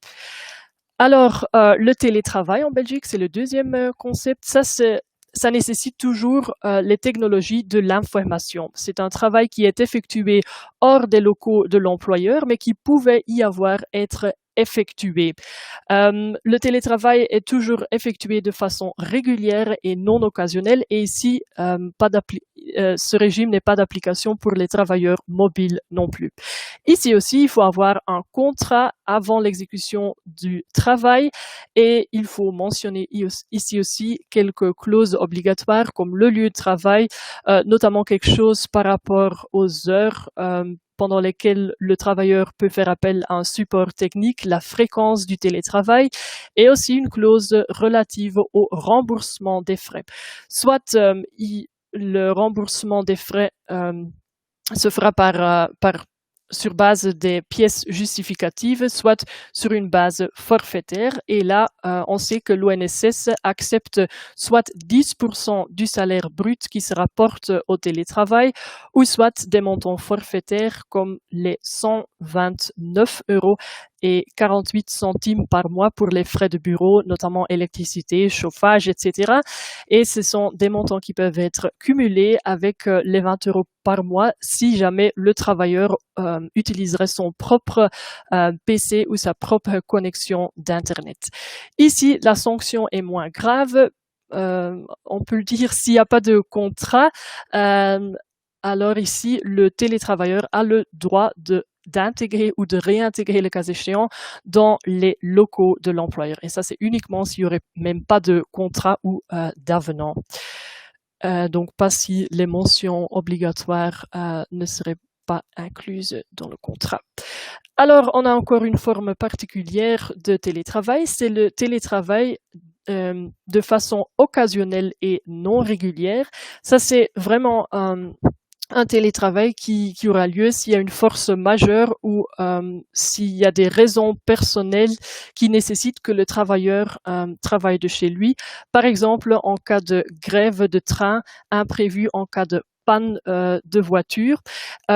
Alors, le télétravail en Belgique, c'est le deuxième concept. Ça nécessite toujours les technologies de l'information. C'est un travail qui est effectué hors des locaux de l'employeur, mais qui pouvait y être effectué. Le télétravail est toujours effectué de façon régulière et non occasionnelle et ici, ce régime n'est pas d'application pour les travailleurs mobiles non plus. Ici aussi, il faut avoir un contrat avant l'exécution du travail et il faut mentionner ici aussi quelques clauses obligatoires comme le lieu de travail, notamment quelque chose par rapport aux heures pendant lesquelles le travailleur peut faire appel à un support technique, la fréquence du télétravail et aussi une clause relative au remboursement des frais. Soit le remboursement des frais se fera sur base des pièces justificatives, soit sur une base forfaitaire. Et là, on sait que l'ONSS accepte soit 10% du salaire brut qui se rapporte au télétravail, ou soit des montants forfaitaires comme les 129 € et 48 centimes par mois pour les frais de bureau, notamment électricité, chauffage, etc. Et ce sont des montants qui peuvent être cumulés avec les 20 € par mois si jamais le travailleur utiliserait son propre PC ou sa propre connexion d'Internet. Ici, la sanction est moins grave. On peut le dire s'il n'y a pas de contrat. Alors ici, le télétravailleur a le droit d'intégrer ou de réintégrer le cas échéant dans les locaux de l'employeur. Et ça, c'est uniquement s'il n'y aurait même pas de contrat ou d'avenant. Donc, pas si les mentions obligatoires ne seraient pas incluses dans le contrat. Alors, on a encore une forme particulière de télétravail, c'est le télétravail de façon occasionnelle et non régulière. Ça, c'est vraiment un télétravail qui aura lieu s'il y a une force majeure ou s'il y a des raisons personnelles qui nécessitent que le travailleur travaille de chez lui. Par exemple, en cas de grève de train imprévue, en cas de panne de voiture,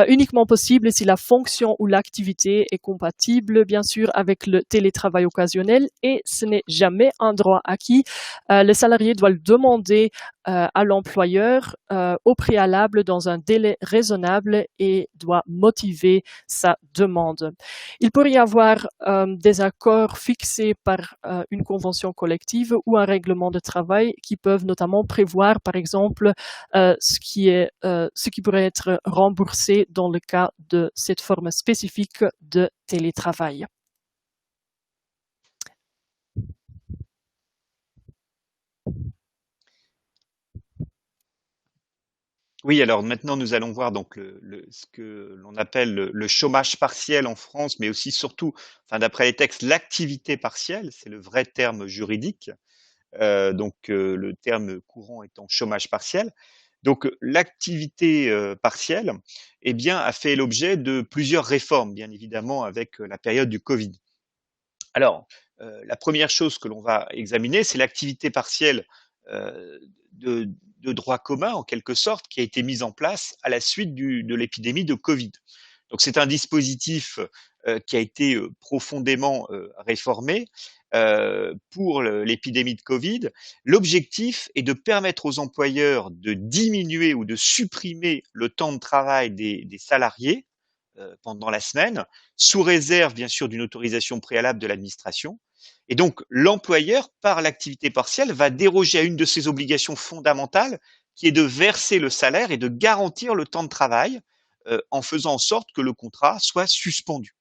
uniquement possible si la fonction ou l'activité est compatible, bien sûr, avec le télétravail occasionnel, et ce n'est jamais un droit acquis. Le salarié doit le demander à l'employeur au préalable dans un délai raisonnable et doit motiver sa demande. Il pourrait y avoir des accords fixés par une convention collective ou un règlement de travail qui peuvent notamment prévoir, par exemple, ce qui pourrait être remboursé dans le cas de cette forme spécifique de télétravail. Oui, alors maintenant nous allons voir donc ce que l'on appelle le chômage partiel en France, mais aussi surtout, enfin d'après les textes, l'activité partielle, c'est le vrai terme juridique. Le terme courant étant chômage partiel. Donc l'activité partielle, eh bien, a fait l'objet de plusieurs réformes, bien évidemment, avec la période du Covid. Alors, la première chose que l'on va examiner, c'est l'activité partielle euh, de droit commun, en quelque sorte, qui a été mise en place à la suite de l'épidémie de Covid. Donc c'est un dispositif qui a été profondément réformé pour l'épidémie de Covid. L'objectif est de permettre aux employeurs de diminuer ou de supprimer le temps de travail des salariés pendant la semaine, sous réserve bien sûr d'une autorisation préalable de l'administration. Et donc l'employeur, par l'activité partielle, va déroger à une de ses obligations fondamentales, qui est de verser le salaire et de garantir le temps de travail en faisant en sorte que le contrat soit suspendu.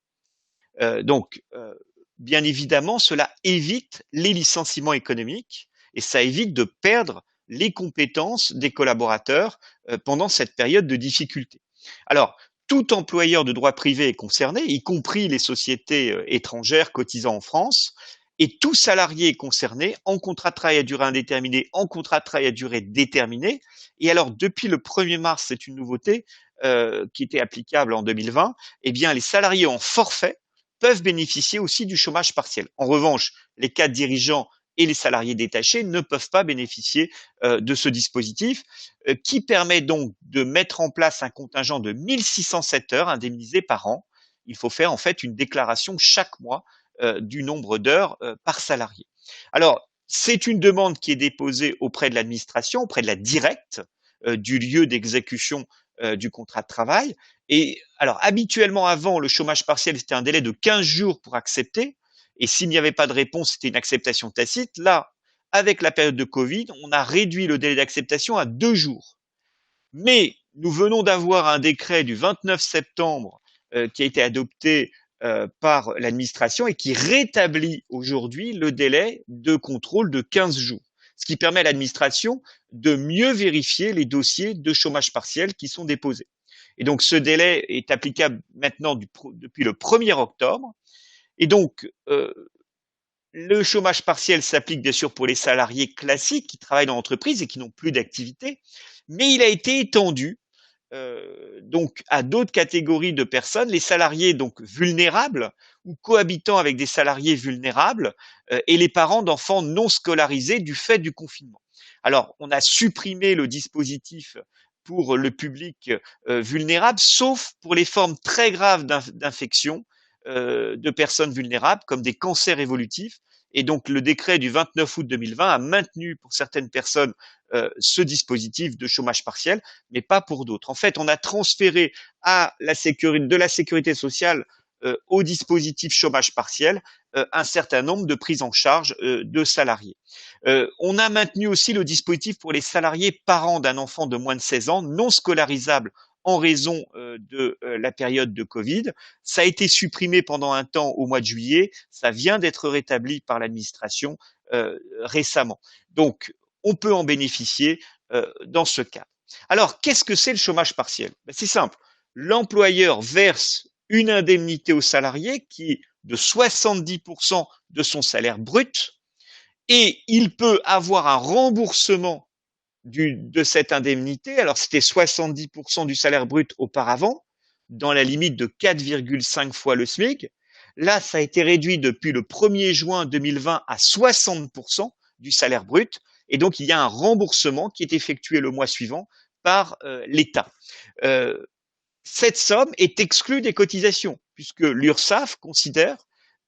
Bien évidemment, cela évite les licenciements économiques et ça évite de perdre les compétences des collaborateurs pendant cette période de difficulté. Alors, tout employeur de droit privé est concerné, y compris les sociétés étrangères cotisant en France, et tout salarié est concerné en contrat de travail à durée indéterminée, en contrat de travail à durée déterminée. Et alors, depuis le 1er mars, c'est une nouveauté qui était applicable en 2020, eh bien, les salariés en forfait peuvent bénéficier aussi du chômage partiel. En revanche, les cadres dirigeants et les salariés détachés ne peuvent pas bénéficier de ce dispositif qui permet donc de mettre en place un contingent de 1607 heures indemnisées par an. Il faut faire en fait une déclaration chaque mois du nombre d'heures par salarié. Alors, c'est une demande qui est déposée auprès de l'administration, auprès de la directe du lieu d'exécution du contrat de travail. Et alors, habituellement, avant, le chômage partiel, c'était un délai de 15 jours pour accepter. Et s'il n'y avait pas de réponse, c'était une acceptation tacite. Là, avec la période de Covid, on a réduit le délai d'acceptation à 2 jours. Mais nous venons d'avoir un décret du 29 septembre qui a été adopté par l'administration et qui rétablit aujourd'hui le délai de contrôle de 15 jours. Ce qui permet à l'administration de mieux vérifier les dossiers de chômage partiel qui sont déposés. Et donc ce délai est applicable maintenant depuis le 1er octobre. Et donc le chômage partiel s'applique bien sûr pour les salariés classiques qui travaillent dans l'entreprise et qui n'ont plus d'activité, mais il a été étendu donc à d'autres catégories de personnes, les salariés donc vulnérables ou cohabitant avec des salariés vulnérables et les parents d'enfants non scolarisés du fait du confinement. Alors, on a supprimé le dispositif pour le public vulnérable, sauf pour les formes très graves d'infection de personnes vulnérables, comme des cancers évolutifs. Et donc, le décret du 29 août 2020 a maintenu pour certaines personnes ce dispositif de chômage partiel, mais pas pour d'autres. En fait, on a transféré de la sécurité sociale au dispositif chômage partiel un certain nombre de prises en charge de salariés. On a maintenu aussi le dispositif pour les salariés parents d'un enfant de moins de 16 ans non scolarisable en raison de la période de Covid. Ça a été supprimé pendant un temps au mois de juillet. Ça vient d'être rétabli par l'administration récemment. Donc, on peut en bénéficier dans ce cas. Alors, qu'est-ce que c'est le chômage partiel? C'est simple. L'employeur verse une indemnité au salarié qui est de 70% de son salaire brut et il peut avoir un remboursement de cette indemnité. Alors, c'était 70% du salaire brut auparavant, dans la limite de 4,5 fois le SMIC. Là, ça a été réduit depuis le 1er juin 2020 à 60% du salaire brut. Et donc, il y a un remboursement qui est effectué le mois suivant par l'État. Cette somme est exclue des cotisations, puisque l'URSSAF considère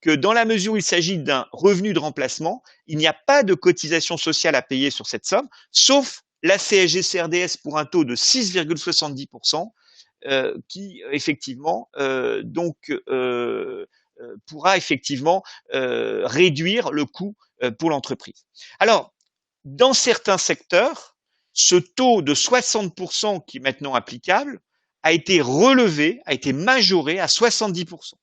que dans la mesure où il s'agit d'un revenu de remplacement, il n'y a pas de cotisation sociale à payer sur cette somme, sauf la CSG-CRDS pour un taux de 6,70%, qui effectivement pourra effectivement réduire le coût pour l'entreprise. Alors, dans certains secteurs, ce taux de 60% qui est maintenant applicable a été relevé, a été majoré à 70%.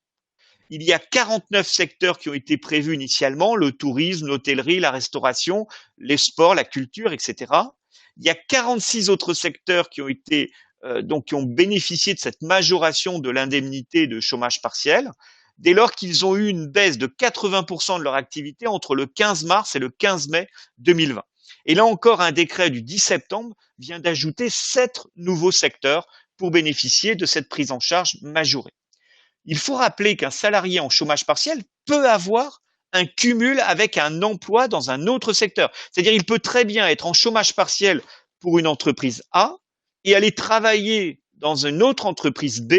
Il y a 49 secteurs qui ont été prévus initialement, le tourisme, l'hôtellerie, la restauration, les sports, la culture, etc. Il y a 46 autres secteurs qui ont été qui ont bénéficié de cette majoration de l'indemnité de chômage partiel, dès lors qu'ils ont eu une baisse de 80% de leur activité entre le 15 mars et le 15 mai 2020. Et là encore, un décret du 10 septembre vient d'ajouter 7 nouveaux secteurs pour bénéficier de cette prise en charge majorée. Il faut rappeler qu'un salarié en chômage partiel peut avoir un cumul avec un emploi dans un autre secteur. C'est-à-dire, il peut très bien être en chômage partiel pour une entreprise A et aller travailler dans une autre entreprise B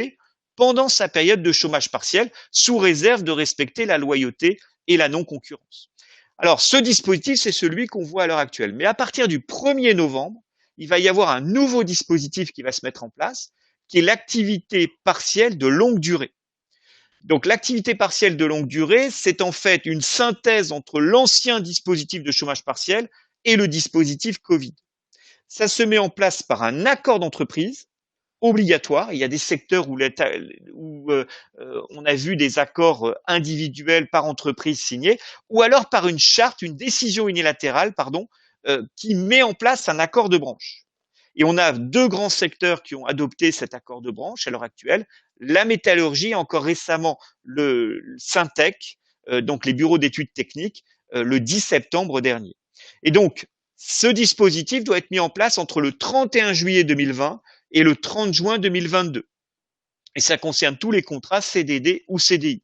pendant sa période de chômage partiel, sous réserve de respecter la loyauté et la non-concurrence. Alors, ce dispositif, c'est celui qu'on voit à l'heure actuelle. Mais à partir du 1er novembre, il va y avoir un nouveau dispositif qui va se mettre en place, qui est l'activité partielle de longue durée. Donc, l'activité partielle de longue durée, c'est en fait une synthèse entre l'ancien dispositif de chômage partiel et le dispositif Covid. Ça se met en place par un accord d'entreprise obligatoire. Il y a des secteurs où on a vu des accords individuels par entreprise signés, ou alors par une charte, une décision unilatérale, qui met en place un accord de branche. Et on a 2 grands secteurs qui ont adopté cet accord de branche à l'heure actuelle, la métallurgie, encore récemment le Syntec, donc les bureaux d'études techniques, le 10 septembre dernier. Et donc, ce dispositif doit être mis en place entre le 31 juillet 2020 et le 30 juin 2022. Et ça concerne tous les contrats CDD ou CDI.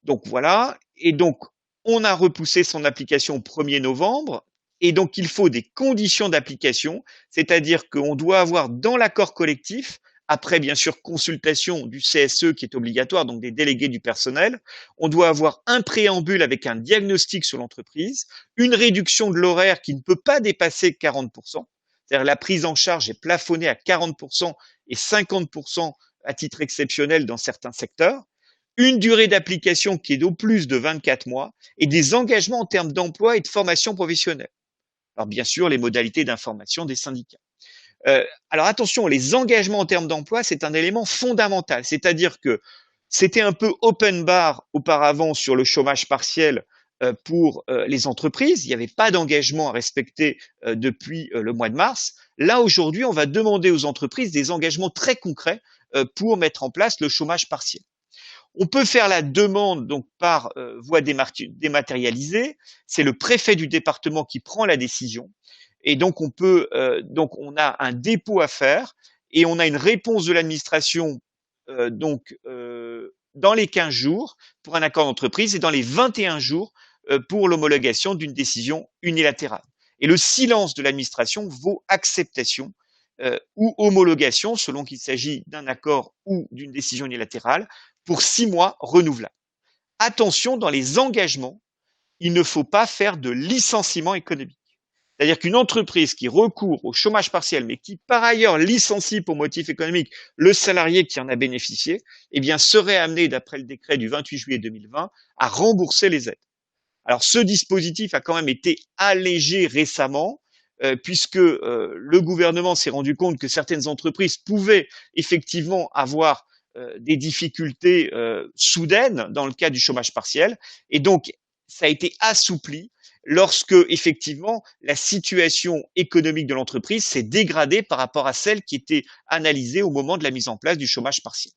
Donc voilà. Et donc, on a repoussé son application au 1er novembre. Et donc, il faut des conditions d'application, c'est-à-dire qu'on doit avoir dans l'accord collectif, après bien sûr consultation du CSE qui est obligatoire, donc des délégués du personnel, on doit avoir un préambule avec un diagnostic sur l'entreprise, une réduction de l'horaire qui ne peut pas dépasser 40%, c'est-à-dire la prise en charge est plafonnée à 40% et 50% à titre exceptionnel dans certains secteurs, une durée d'application qui est d'au plus de 24 mois et des engagements en termes d'emploi et de formation professionnelle. Alors bien sûr, les modalités d'information des syndicats. Alors attention, les engagements en termes d'emploi, c'est un élément fondamental. C'est-à-dire que c'était un peu open bar auparavant sur le chômage partiel pour les entreprises. Il n'y avait pas d'engagement à respecter depuis le mois de mars. Là, aujourd'hui, on va demander aux entreprises des engagements très concrets pour mettre en place le chômage partiel. On peut faire la demande donc par voie dématérialisée. C'est le préfet du département qui prend la décision. Et donc on a un dépôt à faire et on a une réponse de l'administration dans les 15 jours pour un accord d'entreprise et dans les 21 jours pour l'homologation d'une décision unilatérale. Et le silence de l'administration vaut acceptation ou homologation selon qu'il s'agit d'un accord ou d'une décision unilatérale pour 6 mois renouvelables. Attention, dans les engagements, il ne faut pas faire de licenciement économique. C'est-à-dire qu'une entreprise qui recourt au chômage partiel, mais qui par ailleurs licencie pour motif économique le salarié qui en a bénéficié, eh bien serait amenée, d'après le décret du 28 juillet 2020, à rembourser les aides. Alors ce dispositif a quand même été allégé récemment, puisque le gouvernement s'est rendu compte que certaines entreprises pouvaient effectivement avoir des difficultés soudaines dans le cas du chômage partiel, et donc ça a été assoupli lorsque effectivement la situation économique de l'entreprise s'est dégradée par rapport à celle qui était analysée au moment de la mise en place du chômage partiel.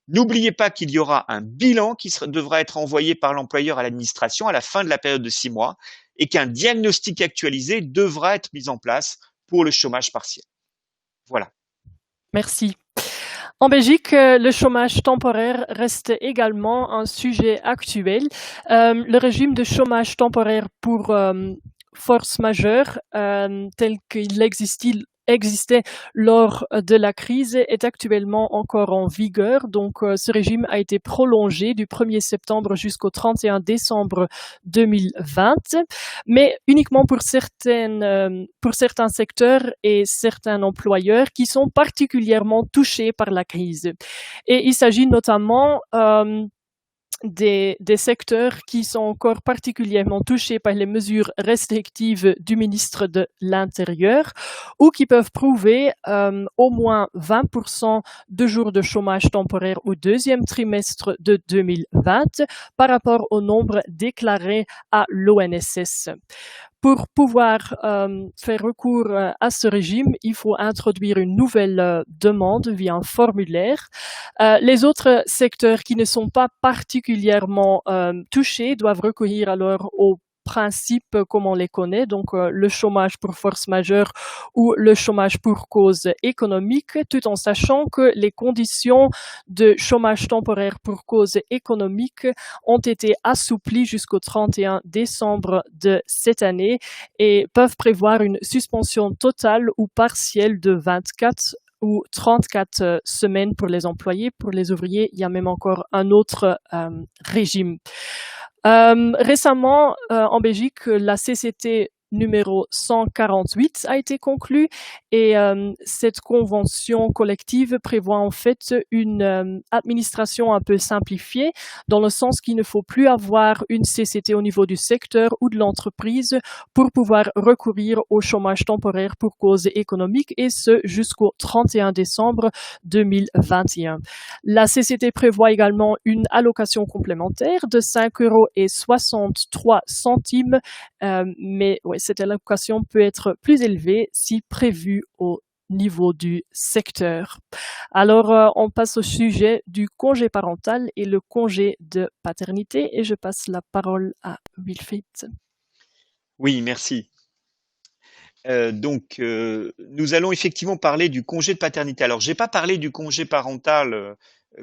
N'oubliez pas qu'il y aura un bilan qui devra être envoyé par l'employeur à l'administration à la fin de la période de 6 mois et qu'un diagnostic actualisé devra être mis en place pour le chômage partiel. Voilà. Merci. En Belgique, le chômage temporaire reste également un sujet actuel. Le régime de chômage temporaire pour force majeure, tel qu'il existe existait lors de la crise est actuellement encore en vigueur. Donc, ce régime a été prolongé du 1er septembre jusqu'au 31 décembre 2020, mais uniquement pour certains secteurs et certains employeurs qui sont particulièrement touchés par la crise. Et il s'agit notamment des secteurs qui sont encore particulièrement touchés par les mesures restrictives du ministre de l'Intérieur ou qui peuvent prouver au moins 20% de jours de chômage temporaire au deuxième trimestre de 2020 par rapport au nombre déclaré à l'ONSS. Pour pouvoir faire recours à ce régime, il faut introduire une nouvelle demande via un formulaire. Les autres secteurs qui ne sont pas particulièrement touchés doivent recourir alors au principes comme on les connaît, donc le chômage pour force majeure ou le chômage pour cause économique, tout en sachant que les conditions de chômage temporaire pour cause économique ont été assouplies jusqu'au 31 décembre de cette année et peuvent prévoir une suspension totale ou partielle de 24 ou 34 semaines pour les employés. Pour les ouvriers, il y a même encore un autre régime. Récemment, en Belgique, la CCT numéro 148 a été conclue et cette convention collective prévoit en fait une administration un peu simplifiée dans le sens qu'il ne faut plus avoir une CCT au niveau du secteur ou de l'entreprise pour pouvoir recourir au chômage temporaire pour cause économique et ce jusqu'au 31 décembre 2021. La CCT prévoit également une allocation complémentaire de 5,63 €, mais ouais, cette allocation peut être plus élevée si prévue au niveau du secteur. Alors, on passe au sujet du congé parental et le congé de paternité et je passe la parole à Wilfried. Oui, merci. Nous allons effectivement parler du congé de paternité. Alors, j'ai pas parlé du congé parental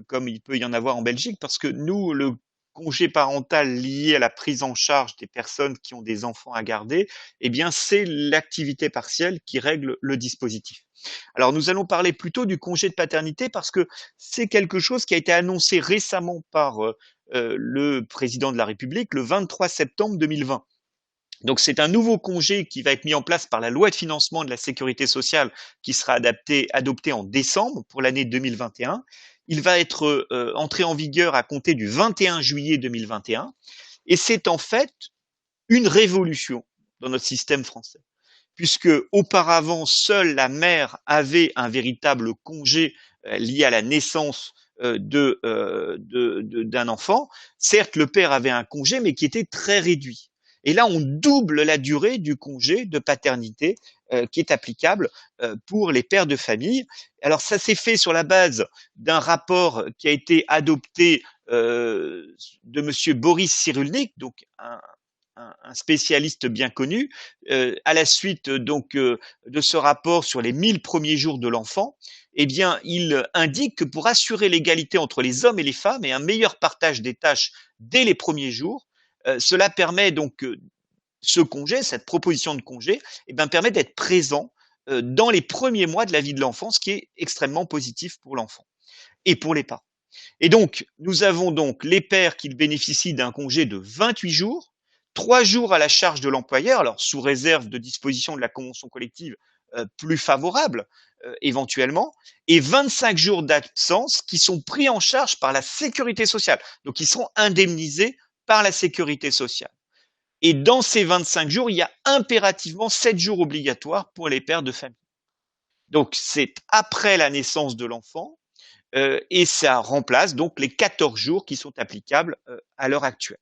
comme il peut y en avoir en Belgique, parce que nous, le congé parental lié à la prise en charge des personnes qui ont des enfants à garder, eh bien, c'est l'activité partielle qui règle le dispositif. Alors, nous allons parler plutôt du congé de paternité parce que c'est quelque chose qui a été annoncé récemment par le président de la République le 23 septembre 2020. Donc c'est un nouveau congé qui va être mis en place par la loi de financement de la sécurité sociale qui sera adoptée en décembre pour l'année 2021. Il va être entré en vigueur à compter du 21 juillet 2021 et c'est en fait une révolution dans notre système français. Puisque auparavant, seule la mère avait un véritable congé lié à la naissance d'un enfant. Certes, le père avait un congé, mais qui était très réduit. Et là, on double la durée du congé de paternité qui est applicable pour les pères de famille. Alors, ça s'est fait sur la base d'un rapport qui a été adopté de monsieur Boris Cyrulnik, donc un spécialiste bien connu, à la suite donc de ce rapport sur les 1000 premiers jours de l'enfant. Eh bien, il indique que pour assurer l'égalité entre les hommes et les femmes et un meilleur partage des tâches dès les premiers jours, cela permet donc ce congé, cette proposition de congé, permet d'être présent dans les premiers mois de la vie de l'enfant, ce qui est extrêmement positif pour l'enfant et pour les parents. Et donc, nous avons donc les pères qui bénéficient d'un congé de 28 jours, 3 jours à la charge de l'employeur, alors sous réserve de dispositions de la convention collective plus favorable éventuellement, et 25 jours d'absence qui sont pris en charge par la sécurité sociale, donc ils sont indemnisés par la sécurité sociale. Et dans ces 25 jours, il y a impérativement 7 jours obligatoires pour les pères de famille. Donc c'est après la naissance de l'enfant et ça remplace donc les 14 jours qui sont applicables à l'heure actuelle.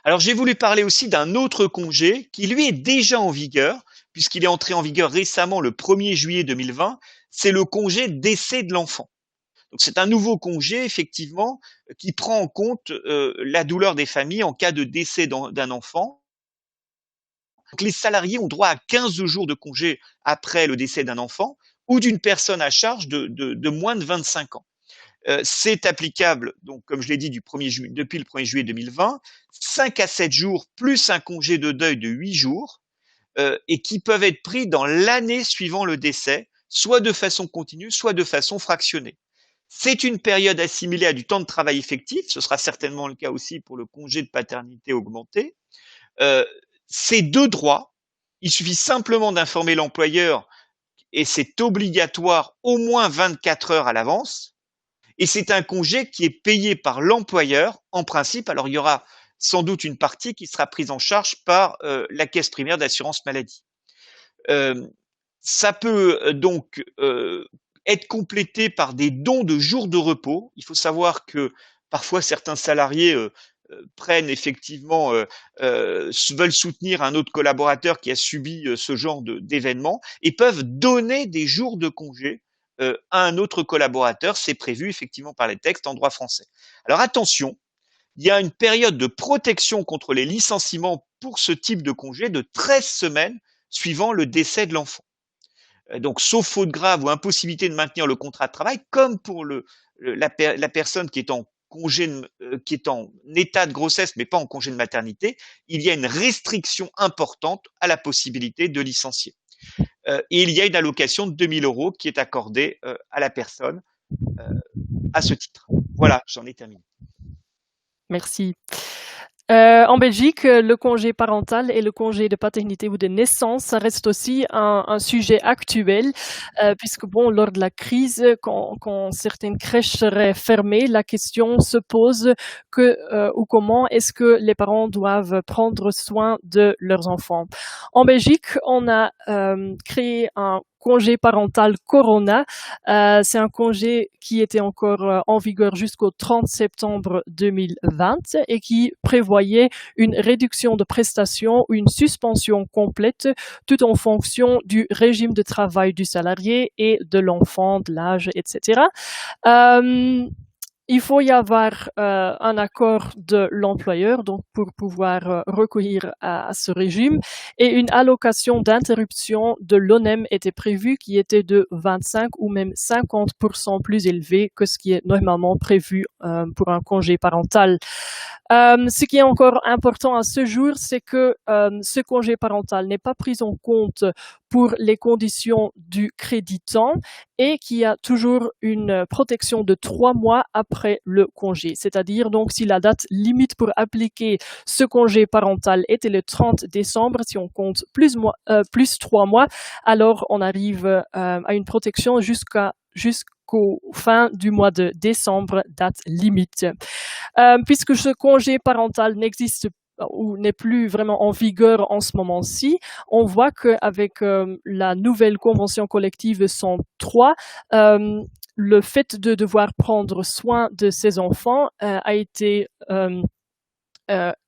Alors j'ai voulu parler aussi d'un autre congé qui lui est déjà en vigueur, puisqu'il est entré en vigueur récemment le 1er juillet 2020, c'est le congé décès de l'enfant. Donc c'est un nouveau congé, effectivement, qui prend en compte la douleur des familles en cas de décès d'un enfant. Donc les salariés ont droit à 15 jours de congé après le décès d'un enfant ou d'une personne à charge de moins de 25 ans. C'est applicable, donc comme je l'ai dit, depuis le 1er juillet 2020, 5 à 7 jours plus un congé de deuil de 8 jours. et qui peuvent être pris dans l'année suivant le décès, soit de façon continue, soit de façon fractionnée. C'est une période assimilée à du temps de travail effectif, ce sera certainement le cas aussi pour le congé de paternité augmenté. Ces deux droits, il suffit simplement d'informer l'employeur et c'est obligatoire au moins 24 heures à l'avance. Et c'est un congé qui est payé par l'employeur en principe. Alors il y aura sans doute une partie qui sera prise en charge par la caisse primaire d'assurance maladie. Ça peut donc être complété par des dons de jours de repos. Il faut savoir que parfois certains salariés prennent effectivement, veulent soutenir un autre collaborateur qui a subi ce genre d'événement et peuvent donner des jours de congé à un autre collaborateur. C'est prévu effectivement par les textes en droit français. Alors attention, il y a une période de protection contre les licenciements pour ce type de congé de 13 semaines suivant le décès de l'enfant. Donc, sauf faute grave ou impossibilité de maintenir le contrat de travail, comme pour la personne qui est en congé, qui est en état de grossesse, mais pas en congé de maternité, il y a une restriction importante à la possibilité de licencier. Et il y a une allocation de 2 000 € qui est accordée à la personne à ce titre. Voilà, j'en ai terminé. Merci. En Belgique, le congé parental et le congé de paternité ou de naissance, ça reste aussi un sujet actuel, puisque bon, lors de la crise, quand certaines crèches seraient fermées, la question se pose ou comment est-ce que les parents doivent prendre soin de leurs enfants. En Belgique, on a créé un congé parental Corona. C'est un congé qui était encore en vigueur jusqu'au 30 septembre 2020 et qui prévoyait une réduction de prestations ou une suspension complète, tout en fonction du régime de travail du salarié et de l'enfant, de l'âge, etc. Il faut y avoir un accord de l'employeur donc pour pouvoir recourir à ce régime et une allocation d'interruption de l'ONEM était prévue qui était de 25 ou même 50% plus élevée que ce qui est normalement prévu pour un congé parental. Ce qui est encore important à ce jour, c'est que ce congé parental n'est pas pris en compte pour les conditions du créditant et qu'il y a toujours une protection de 3 mois après le congé. C'est-à-dire donc si la date limite pour appliquer ce congé parental était le 30 décembre, si on compte plus 3 mois, alors on arrive à une protection jusqu'au fin du mois de décembre, date limite. Puisque ce congé parental n'existe ou n'est plus vraiment en vigueur en ce moment-ci, on voit qu'avec la nouvelle convention collective 103, le fait de devoir prendre soin de ses enfants a été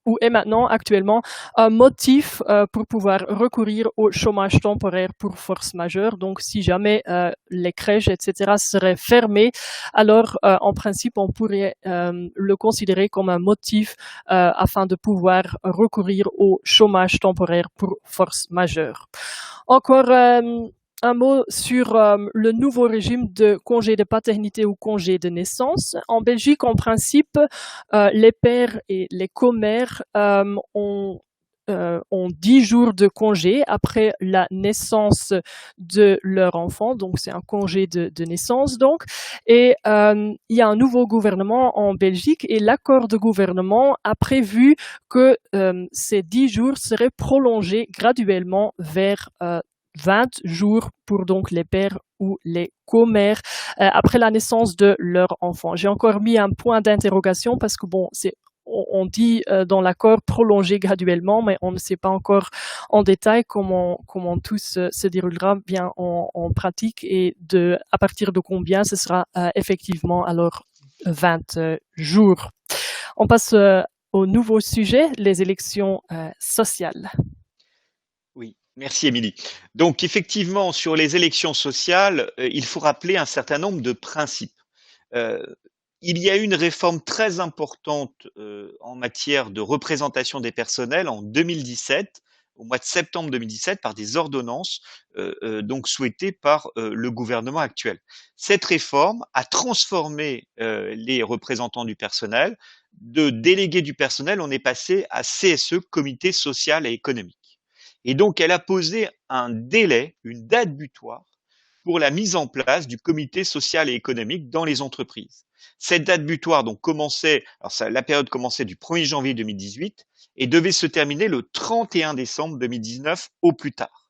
ou est maintenant actuellement un motif pour pouvoir recourir au chômage temporaire pour force majeure. Donc, si jamais les crèches, etc., seraient fermées, alors en principe, on pourrait le considérer comme un motif afin de pouvoir recourir au chômage temporaire pour force majeure. Encore un mot sur le nouveau régime de congé de paternité ou congé de naissance. En Belgique, en principe, les pères et les commères ont 10 jours de congé après la naissance de leur enfant, donc c'est un congé de naissance donc. Et il y a un nouveau gouvernement en Belgique et l'accord de gouvernement a prévu que ces 10 jours seraient prolongés graduellement vers 20 jours pour donc les pères ou les commères après la naissance de leur enfant. J'ai encore mis un point d'interrogation parce que bon, on dit dans l'accord prolonger graduellement, mais on ne sait pas encore en détail comment tout se déroulera bien en pratique et à partir de combien ce sera effectivement alors 20 jours. On passe au nouveau sujet, les élections sociales. Oui, merci Émilie. Donc effectivement, sur les élections sociales, il faut rappeler un certain nombre de principes. Il y a eu une réforme très importante en matière de représentation des personnels en 2017, au mois de septembre 2017, par des ordonnances donc souhaitées par le gouvernement actuel. Cette réforme a transformé les représentants du personnel. De délégués du personnel, on est passé à CSE, Comité social et économique. Et donc, elle a posé un délai, une date butoir pour la mise en place du comité social et économique dans les entreprises. Cette date butoir donc commençait, alors ça, la période commençait du 1er janvier 2018 et devait se terminer le 31 décembre 2019 au plus tard.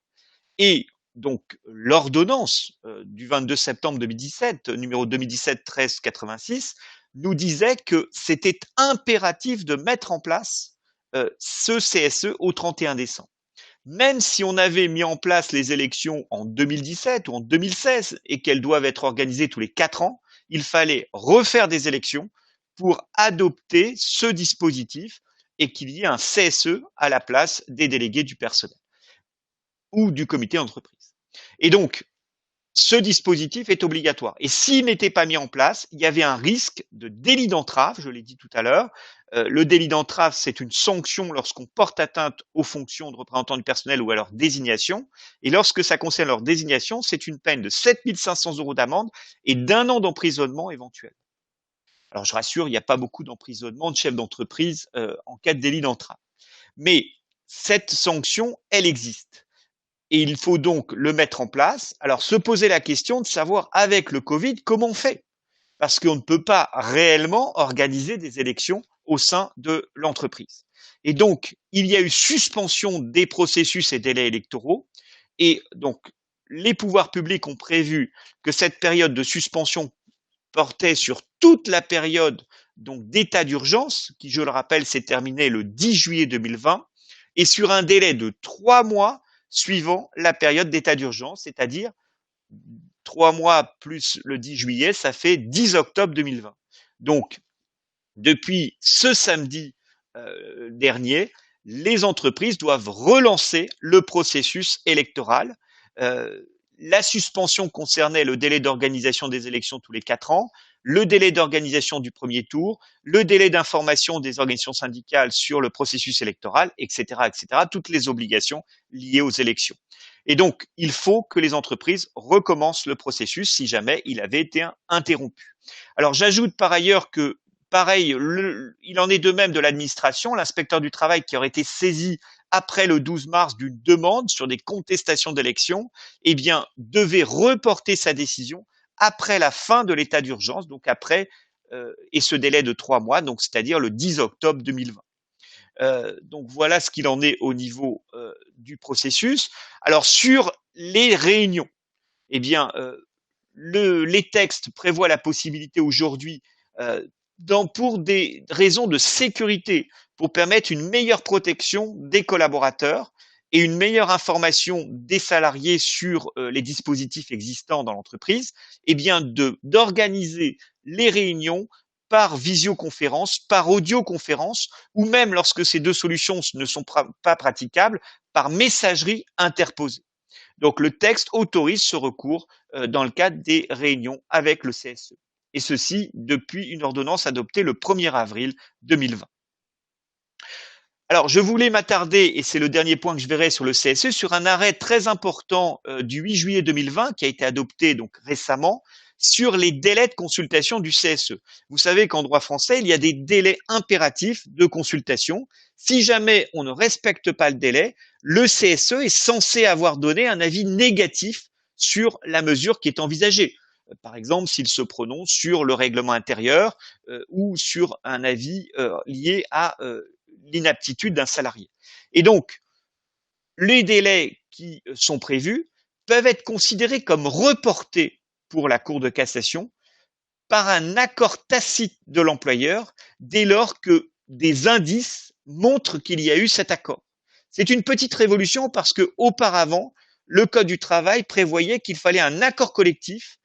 Et donc l'ordonnance du 22 septembre 2017, numéro 2017-1386, nous disait que c'était impératif de mettre en place ce CSE au 31 décembre. Même si on avait mis en place les élections en 2017 ou en 2016 et qu'elles doivent être organisées tous les 4 ans, il fallait refaire des élections pour adopter ce dispositif et qu'il y ait un CSE à la place des délégués du personnel ou du comité d'entreprise. Et donc, ce dispositif est obligatoire. Et s'il n'était pas mis en place, il y avait un risque de délit d'entrave, je l'ai dit tout à l'heure. Le délit d'entrave, c'est une sanction lorsqu'on porte atteinte aux fonctions de représentant du personnel ou à leur désignation. Et lorsque ça concerne leur désignation, c'est une peine de 7 500 € d'amende et d'1 an d'emprisonnement éventuel. Alors je rassure, il n'y a pas beaucoup d'emprisonnement de chefs d'entreprise en cas de délit d'entrave. Mais cette sanction, elle existe. Et il faut donc le mettre en place. Alors, se poser la question de savoir, avec le Covid, comment on fait? Parce qu'on ne peut pas réellement organiser des élections au sein de l'entreprise. Et donc, il y a eu suspension des processus et délais électoraux. Et donc, les pouvoirs publics ont prévu que cette période de suspension portait sur toute la période donc d'état d'urgence, qui, je le rappelle, s'est terminée le 10 juillet 2020, et sur un délai de 3 mois suivant la période d'état d'urgence, c'est-à-dire 3 mois plus le 10 juillet, ça fait 10 octobre 2020. Donc, depuis ce samedi dernier, les entreprises doivent relancer le processus électoral. La suspension concernait le délai d'organisation des élections tous les 4 ans, le délai d'organisation du premier tour, le délai d'information des organisations syndicales sur le processus électoral, etc., etc., toutes les obligations liées aux élections. Et donc, il faut que les entreprises recommencent le processus si jamais il avait été interrompu. Alors, j'ajoute par ailleurs que, pareil, il en est de même de l'administration, l'inspecteur du travail qui aurait été saisi après le 12 mars d'une demande sur des contestations d'élections, eh bien, devait reporter sa décision après la fin de l'état d'urgence, donc après, et ce délai de 3 mois, donc c'est-à-dire le 10 octobre 2020. Donc voilà ce qu'il en est au niveau du processus. Alors sur les réunions, eh bien, les textes prévoient la possibilité aujourd'hui, pour des raisons de sécurité, pour permettre une meilleure protection des collaborateurs et une meilleure information des salariés sur les dispositifs existants dans l'entreprise, eh bien d'organiser les réunions par visioconférence, par audioconférence, ou même lorsque ces deux solutions ne sont pas praticables, par messagerie interposée. Donc le texte autorise ce recours dans le cadre des réunions avec le CSE. Et ceci depuis une ordonnance adoptée le 1er avril 2020. Alors, je voulais m'attarder, et c'est le dernier point que je verrai sur le CSE, sur un arrêt très important du 8 juillet 2020 qui a été adopté donc récemment sur les délais de consultation du CSE. Vous savez qu'en droit français, il y a des délais impératifs de consultation. Si jamais on ne respecte pas le délai, le CSE est censé avoir donné un avis négatif sur la mesure qui est envisagée. Par exemple, s'il se prononce sur le règlement intérieur ou sur un avis lié à l'inaptitude d'un salarié. Et donc, les délais qui sont prévus peuvent être considérés comme reportés pour la Cour de cassation par un accord tacite de l'employeur dès lors que des indices montrent qu'il y a eu cet accord. C'est une petite révolution parce que auparavant, le Code du travail prévoyait qu'il fallait un accord collectif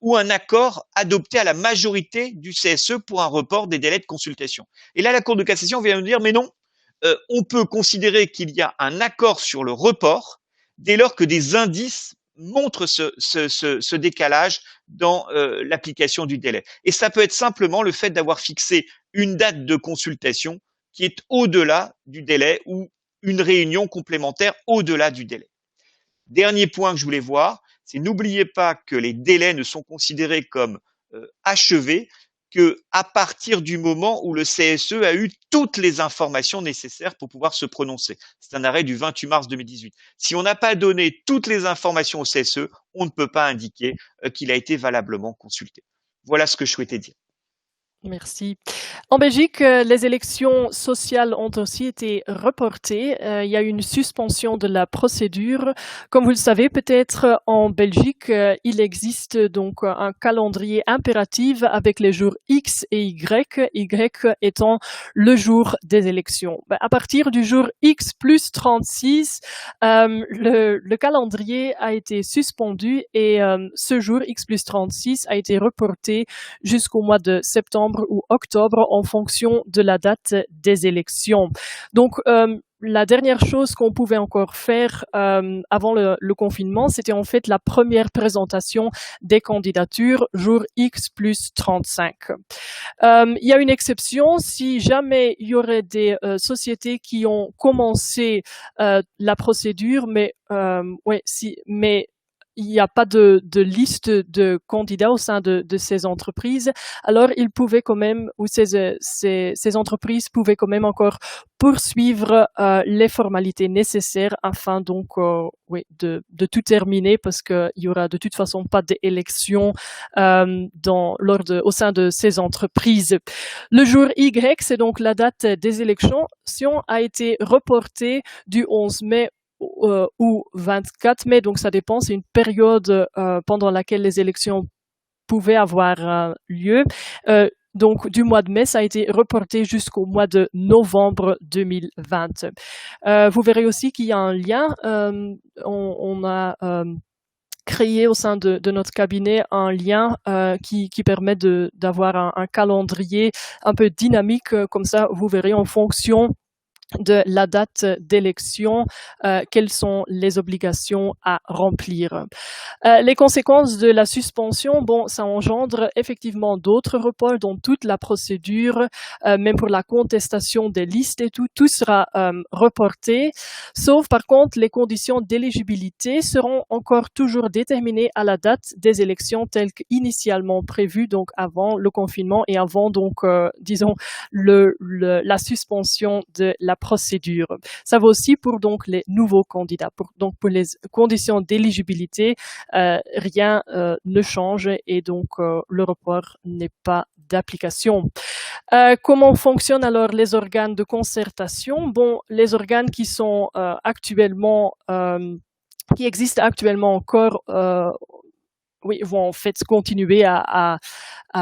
ou un accord adopté à la majorité du CSE pour un report des délais de consultation. Et là, la Cour de cassation vient nous dire, mais non, on peut considérer qu'il y a un accord sur le report dès lors que des indices montrent ce décalage dans l'application du délai. Et ça peut être simplement le fait d'avoir fixé une date de consultation qui est au-delà du délai ou une réunion complémentaire au-delà du délai. Dernier point que je voulais voir, c'est n'oubliez pas que les délais ne sont considérés comme achevés que à partir du moment où le CSE a eu toutes les informations nécessaires pour pouvoir se prononcer. C'est un arrêt du 28 mars 2018. Si on n'a pas donné toutes les informations au CSE, on ne peut pas indiquer qu'il a été valablement consulté. Voilà ce que je souhaitais dire. Merci. En Belgique, les élections sociales ont aussi été reportées. Il y a eu une suspension de la procédure. Comme vous le savez, peut-être en Belgique, il existe donc un calendrier impératif avec les jours X et Y, Y étant le jour des élections. À partir du jour X plus 36, le calendrier a été suspendu et ce jour X plus 36 a été reporté jusqu'au mois de septembre ou octobre en fonction de la date des élections. Donc, la dernière chose qu'on pouvait encore faire avant le confinement, c'était en fait la première présentation des candidatures, jour X plus 35. Il y a une exception, si jamais il y aurait des sociétés qui ont commencé la procédure, mais il n'y a pas de liste de candidats au sein de ces entreprises, alors ils pouvaient quand même, ou ces entreprises pouvaient quand même encore poursuivre les formalités nécessaires afin donc de tout terminer, parce qu'il y aura de toute façon pas d'élection au sein de ces entreprises. Le jour Y, c'est donc la date des élections, a été reportée du 11 mai ou 24 mai, donc ça dépend, c'est une période pendant laquelle les élections pouvaient avoir lieu. Donc du mois de mai, ça a été reporté jusqu'au mois de novembre 2020. Vous verrez aussi qu'il y a un lien, on a créé au sein de notre cabinet un lien qui permet d'avoir un calendrier un peu dynamique, comme ça vous verrez en fonction de la date d'élection, quelles sont les obligations à remplir. Les conséquences de la suspension, ça engendre effectivement d'autres reports dans toute la procédure, même pour la contestation des listes et tout sera reporté, sauf par contre les conditions d'éligibilité seront encore toujours déterminées à la date des élections telles qu'initialement prévues, donc avant le confinement et avant donc, disons, la suspension de la procédure. Ça vaut aussi pour donc les nouveaux candidats. Pour les conditions d'éligibilité, rien ne change et donc le report n'est pas d'application. Comment fonctionnent alors les organes de concertation? Les organes qui sont qui existent actuellement encore, vont en fait continuer à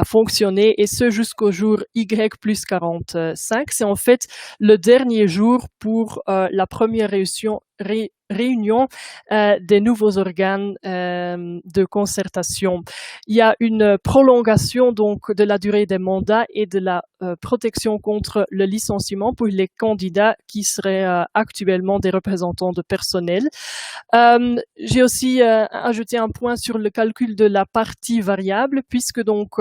fonctionner, et ce jusqu'au jour Y plus 45. C'est en fait le dernier jour pour la première réunion des nouveaux organes de concertation. Il y a une prolongation donc de la durée des mandats et de la protection contre le licenciement pour les candidats qui seraient actuellement des représentants de personnel. J'ai aussi ajouté un point sur le calcul de la partie variable, puisque donc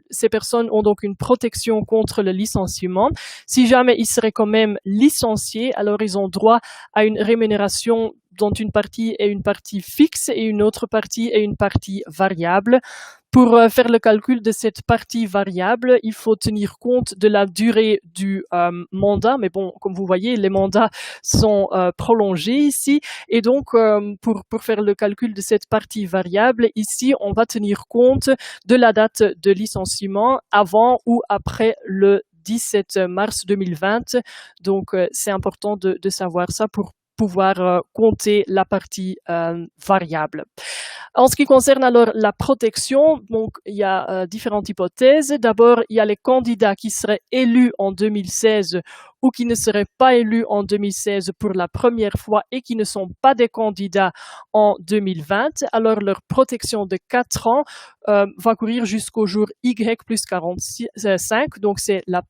ces personnes ont donc une protection contre le licenciement. Si jamais ils seraient quand même licenciés, alors ils ont droit à une rémunération dont une partie est une partie fixe et une autre partie est une partie variable. Pour faire le calcul de cette partie variable, il faut tenir compte de la durée du mandat. Mais comme vous voyez, les mandats sont prolongés ici. Et donc, pour faire le calcul de cette partie variable, ici, on va tenir compte de la date de licenciement avant ou après le 17 mars 2020. Donc, c'est important de savoir ça pour pouvoir compter la partie variable. En ce qui concerne alors la protection, donc il y a différentes hypothèses. D'abord, il y a les candidats qui seraient élus en 2016 ou qui ne seraient pas élus en 2016 pour la première fois et qui ne sont pas des candidats en 2020. Alors leur protection de 4 ans va courir jusqu'au jour Y plus 45. Donc c'est la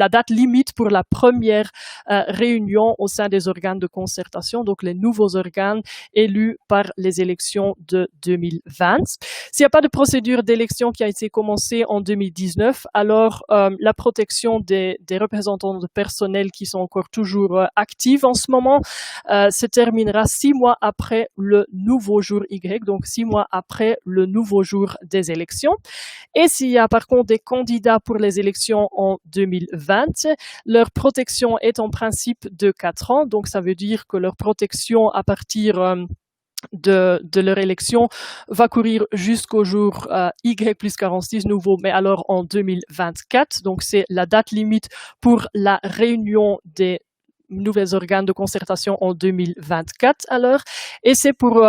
date limite pour la première réunion au sein des organes de concertation, donc les nouveaux organes élus par les élections de 2020. S'il n'y a pas de procédure d'élection qui a été commencée en 2019, alors la protection des représentants représentants de personnel qui sont encore toujours actifs en ce moment, se terminera 6 mois après le nouveau jour Y, donc 6 mois après le nouveau jour des élections. Et s'il y a par contre des candidats pour les élections en 2020, leur protection est en principe de 4 ans, donc ça veut dire que leur protection à partir de leur élection va courir jusqu'au jour Y plus 46 nouveau, mais alors en 2024. Donc c'est la date limite pour la réunion des nouvelles organes de concertation en 2024 alors. Et c'est pour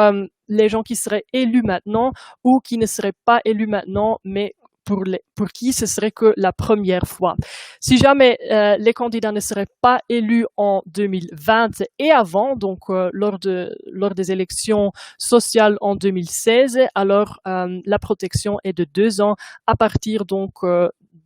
les gens qui seraient élus maintenant ou qui ne seraient pas élus maintenant, mais pour qui ce serait que la première fois. Si jamais les candidats ne seraient pas élus en 2020 et avant, donc lors des élections sociales en 2016, alors la protection est de 2 ans à partir donc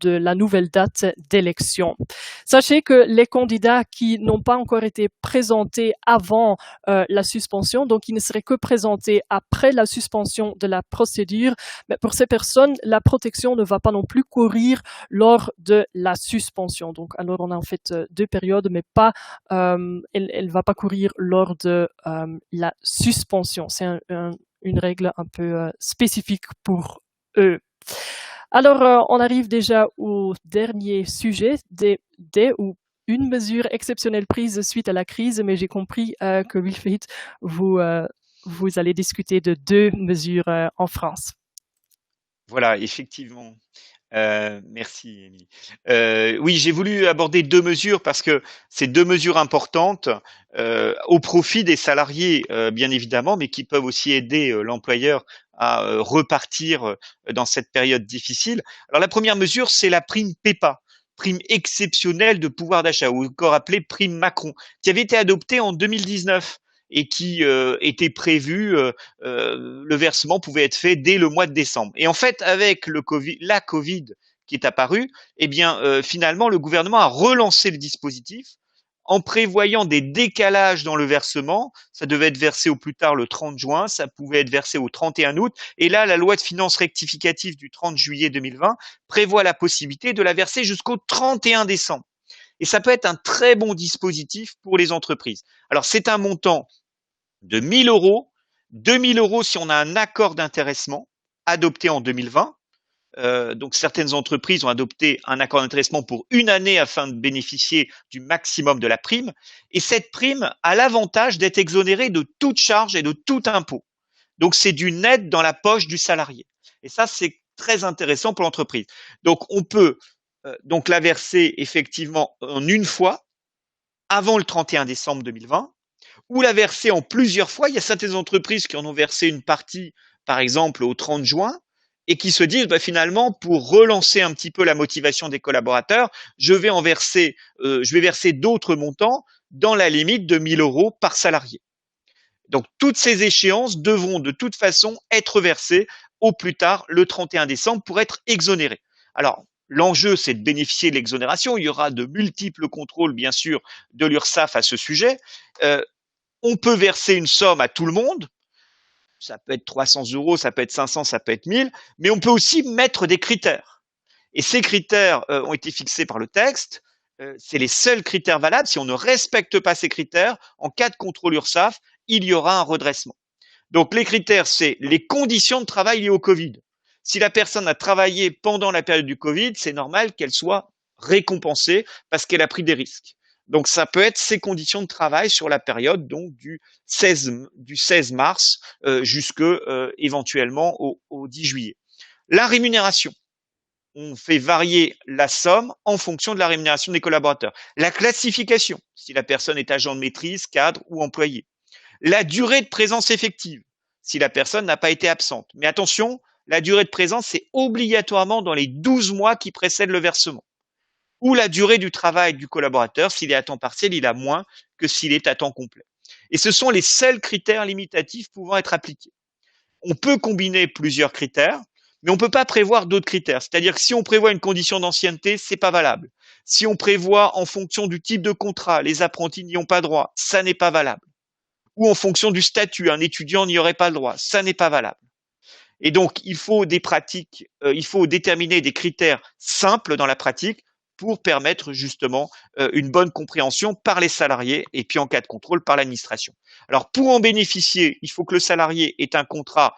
de la nouvelle date d'élection. Sachez que les candidats qui n'ont pas encore été présentés avant la suspension, donc ils ne seraient que présentés après la suspension de la procédure, mais pour ces personnes, la protection ne va pas non plus courir lors de la suspension. Donc, alors on a en fait 2 périodes, mais pas, elle va pas courir lors de la suspension. C'est une règle un peu spécifique pour eux. Alors, on arrive déjà au dernier sujet, ou une mesure exceptionnelle prise suite à la crise, mais j'ai compris que Wilfried, vous allez discuter de 2 mesures en France. Voilà, effectivement. Merci, Émilie. Oui, j'ai voulu aborder 2 mesures parce que c'est 2 mesures importantes au profit des salariés, bien évidemment, mais qui peuvent aussi aider l'employeur à repartir dans cette période difficile. Alors, la première mesure, c'est la prime PEPA, prime exceptionnelle de pouvoir d'achat, ou encore appelée prime Macron, qui avait été adoptée en 2019. Et qui était prévu, le versement pouvait être fait dès le mois de décembre. Et en fait, avec la Covid qui est apparue, eh bien, finalement, le gouvernement a relancé le dispositif en prévoyant des décalages dans le versement. Ça devait être versé au plus tard le 30 juin, ça pouvait être versé au 31 août. Et là, la loi de finances rectificative du 30 juillet 2020 prévoit la possibilité de la verser jusqu'au 31 décembre. Et ça peut être un très bon dispositif pour les entreprises. Alors, c'est un montant de 1 000 €, 2 000 € si on a un accord d'intéressement adopté en 2020. Donc, certaines entreprises ont adopté un accord d'intéressement pour 1 année afin de bénéficier du maximum de la prime. Et cette prime a l'avantage d'être exonérée de toute charge et de tout impôt. Donc, c'est du net dans la poche du salarié. Et ça, c'est très intéressant pour l'entreprise. Donc, on peut donc la verser effectivement en une fois avant le 31 décembre 2020 ou la verser en plusieurs fois. Il y a certaines entreprises qui en ont versé une partie, par exemple, au 30 juin et qui se disent finalement, pour relancer un petit peu la motivation des collaborateurs, je vais verser d'autres montants dans la limite de 1 000 € par salarié. Donc, toutes ces échéances devront de toute façon être versées au plus tard le 31 décembre pour être exonérées. Alors, l'enjeu, c'est de bénéficier de l'exonération. Il y aura de multiples contrôles, bien sûr, de l'URSSAF à ce sujet. On peut verser une somme à tout le monde. Ça peut être 300 €, ça peut être 500, ça peut être 1 000, mais on peut aussi mettre des critères. Et ces critères ont été fixés par le texte. C'est les seuls critères valables. Si on ne respecte pas ces critères, en cas de contrôle URSSAF, il y aura un redressement. Donc, les critères, c'est les conditions de travail liées au Covid. Si la personne a travaillé pendant la période du Covid, c'est normal qu'elle soit récompensée parce qu'elle a pris des risques. Donc, ça peut être ces conditions de travail sur la période donc du 16 mars jusque éventuellement au 10 juillet. La rémunération. On fait varier la somme en fonction de la rémunération des collaborateurs. La classification, si la personne est agent de maîtrise, cadre ou employé. La durée de présence effective, si la personne n'a pas été absente. Mais attention, la durée de présence, c'est obligatoirement dans les 12 mois qui précèdent le versement. Ou la durée du travail du collaborateur, s'il est à temps partiel, il a moins que s'il est à temps complet. Et ce sont les seuls critères limitatifs pouvant être appliqués. On peut combiner plusieurs critères, mais on ne peut pas prévoir d'autres critères. C'est-à-dire que si on prévoit une condition d'ancienneté, c'est pas valable. Si on prévoit en fonction du type de contrat, les apprentis n'y ont pas droit, ça n'est pas valable. Ou en fonction du statut, un étudiant n'y aurait pas le droit, ça n'est pas valable. Et donc, il faut il faut déterminer des critères simples dans la pratique pour permettre justement une bonne compréhension par les salariés et puis en cas de contrôle par l'administration. Alors pour en bénéficier, il faut que le salarié ait un contrat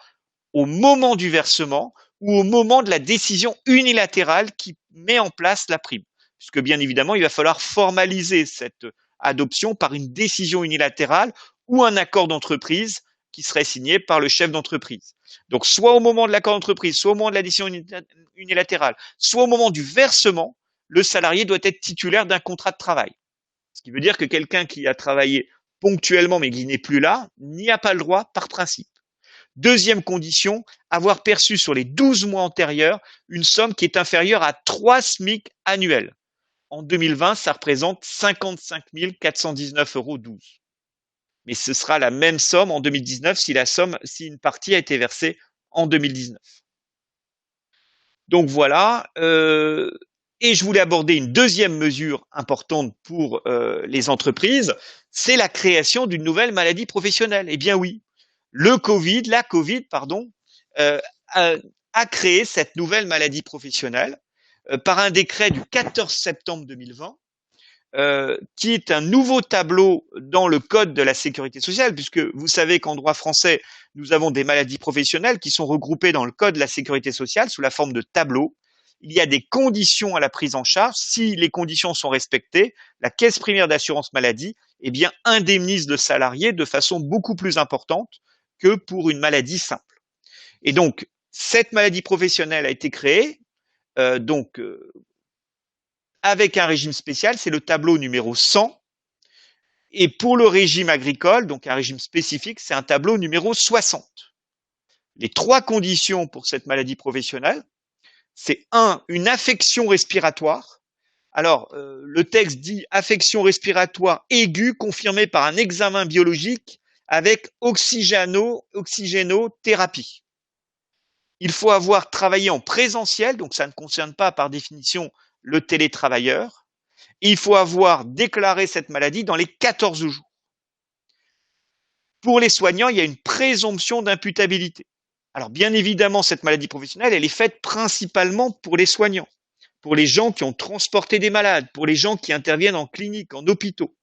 au moment du versement ou au moment de la décision unilatérale qui met en place la prime. Puisque bien évidemment, il va falloir formaliser cette adoption par une décision unilatérale ou un accord d'entreprise qui serait signé par le chef d'entreprise. Donc, soit au moment de l'accord d'entreprise, soit au moment de la décision unilatérale, soit au moment du versement, le salarié doit être titulaire d'un contrat de travail. Ce qui veut dire que quelqu'un qui a travaillé ponctuellement mais qui n'est plus là, n'y a pas le droit par principe. Deuxième condition, avoir perçu sur les 12 mois antérieurs une somme qui est inférieure à 3 SMIC annuels. En 2020, ça représente 55 419,12 €. Mais ce sera la même somme en 2019 si une partie a été versée en 2019. Donc voilà. Et je voulais aborder une deuxième mesure importante pour les entreprises, c'est la création d'une nouvelle maladie professionnelle. Eh bien oui, la Covid, a créé cette nouvelle maladie professionnelle par un décret du 14 septembre 2020, qui est un nouveau tableau dans le code de la sécurité sociale, puisque vous savez qu'en droit français, nous avons des maladies professionnelles qui sont regroupées dans le code de la sécurité sociale sous la forme de tableaux. Il y a des conditions à la prise en charge. Si les conditions sont respectées, la caisse primaire d'assurance maladie, eh bien, indemnise le salarié de façon beaucoup plus importante que pour une maladie simple. Et donc, cette maladie professionnelle a été créée, avec un régime spécial, c'est le tableau numéro 100. Et pour le régime agricole, donc un régime spécifique, c'est un tableau numéro 60. Les trois conditions pour cette maladie professionnelle, c'est une affection respiratoire. Alors, le texte dit affection respiratoire aiguë confirmée par un examen biologique avec oxygénothérapie. Il faut avoir travaillé en présentiel, donc ça ne concerne pas par définition le télétravailleur. Et il faut avoir déclaré cette maladie dans les 14 jours. Pour les soignants, il y a une présomption d'imputabilité. Alors bien évidemment, cette maladie professionnelle, elle est faite principalement pour les soignants, pour les gens qui ont transporté des malades, pour les gens qui interviennent en clinique, en hôpitaux.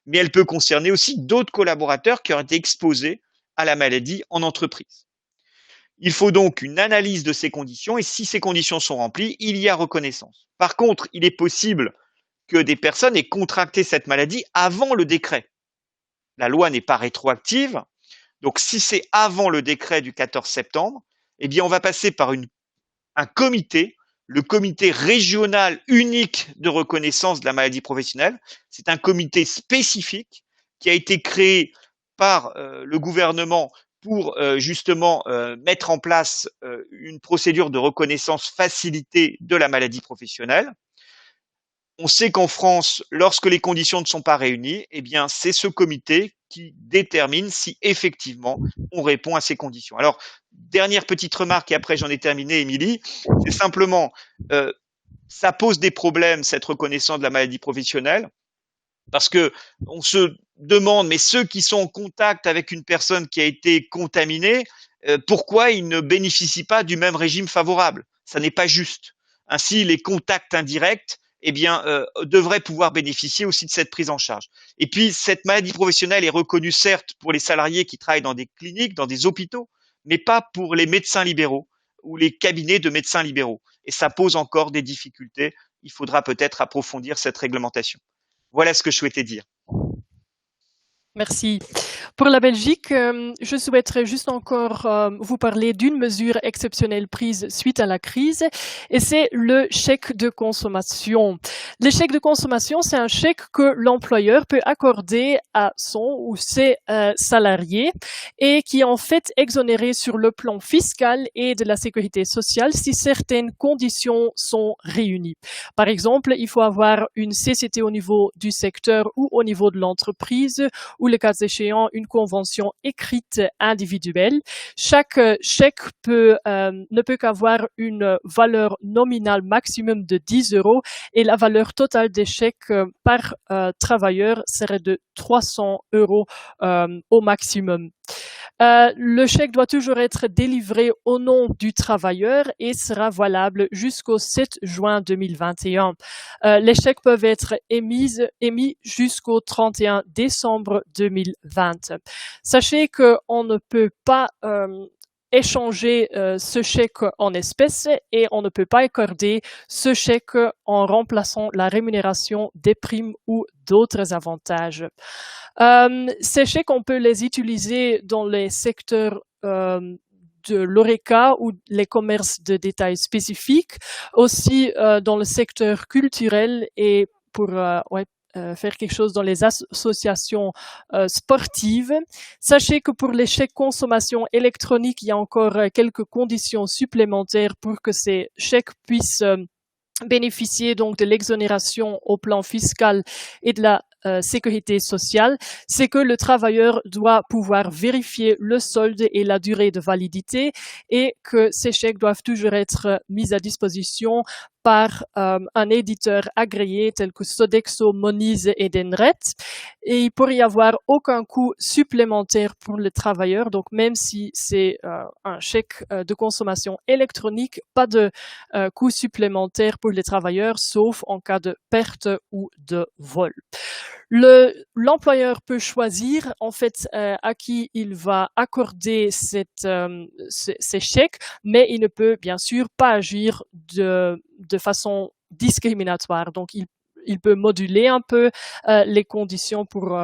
Mais elle peut concerner aussi d'autres collaborateurs qui auraient été exposés à la maladie en entreprise. Il faut donc une analyse de ces conditions et si ces conditions sont remplies, il y a reconnaissance. Par contre, il est possible que des personnes aient contracté cette maladie avant le décret. La loi n'est pas rétroactive. Donc, si c'est avant le décret du 14 septembre, eh bien, on va passer par un comité, le comité régional unique de reconnaissance de la maladie professionnelle. C'est un comité spécifique qui a été créé par le gouvernement pour justement mettre en place une procédure de reconnaissance facilitée de la maladie professionnelle. On sait qu'en France, lorsque les conditions ne sont pas réunies, eh bien, c'est ce comité qui détermine si effectivement on répond à ces conditions. Alors, dernière petite remarque et après j'en ai terminé, Émilie, c'est simplement, ça pose des problèmes, cette reconnaissance de la maladie professionnelle, parce que on se demande, mais ceux qui sont en contact avec une personne qui a été contaminée, pourquoi ils ne bénéficient pas du même régime favorable? Ça n'est pas juste. Ainsi, les contacts indirects devraient pouvoir bénéficier aussi de cette prise en charge. Et puis, cette maladie professionnelle est reconnue certes pour les salariés qui travaillent dans des cliniques, dans des hôpitaux, mais pas pour les médecins libéraux ou les cabinets de médecins libéraux. Et ça pose encore des difficultés. Il faudra peut-être approfondir cette réglementation. Voilà ce que je souhaitais dire. Merci. Pour la Belgique, je souhaiterais juste encore vous parler d'une mesure exceptionnelle prise suite à la crise, et c'est le chèque de consommation. Le chèque de consommation, c'est un chèque que l'employeur peut accorder à son ou ses salariés et qui est en fait exonéré sur le plan fiscal et de la sécurité sociale si certaines conditions sont réunies. Par exemple, il faut avoir une CCT au niveau du secteur ou au niveau de l'entreprise, ou le cas échéant, une convention écrite individuelle. Chaque chèque ne peut qu'avoir une valeur nominale maximum de 10 € et la valeur totale des chèques par travailleur serait de 300 € au maximum. Le chèque doit toujours être délivré au nom du travailleur et sera valable jusqu'au 7 juin 2021. Les chèques peuvent être émis jusqu'au 31 décembre 2020. Sachez qu'on ne peut pas échanger ce chèque en espèces et on ne peut pas accorder ce chèque en remplaçant la rémunération des primes ou d'autres avantages. Ces chèques, on peut les utiliser dans les secteurs de l'ORECA ou les commerces de détail spécifiques, aussi dans le secteur culturel et pour faire quelque chose dans les associations sportives. Sachez que pour les chèques consommation électronique, il y a encore quelques conditions supplémentaires pour que ces chèques puissent bénéficier donc de l'exonération au plan fiscal et de la sécurité sociale, c'est que le travailleur doit pouvoir vérifier le solde et la durée de validité et que ces chèques doivent toujours être mis à disposition par un éditeur agréé tel que Sodexo, Moniz et Denret. Et il pourrait y avoir aucun coût supplémentaire pour le travailleur. Donc, même si c'est un chèque de consommation électronique, pas de coût supplémentaire pour les travailleurs, sauf en cas de perte ou de vol. L'employeur peut choisir en fait à qui il va accorder ces chèques, mais il ne peut bien sûr pas agir de façon discriminatoire. Donc il peut moduler un peu les conditions pour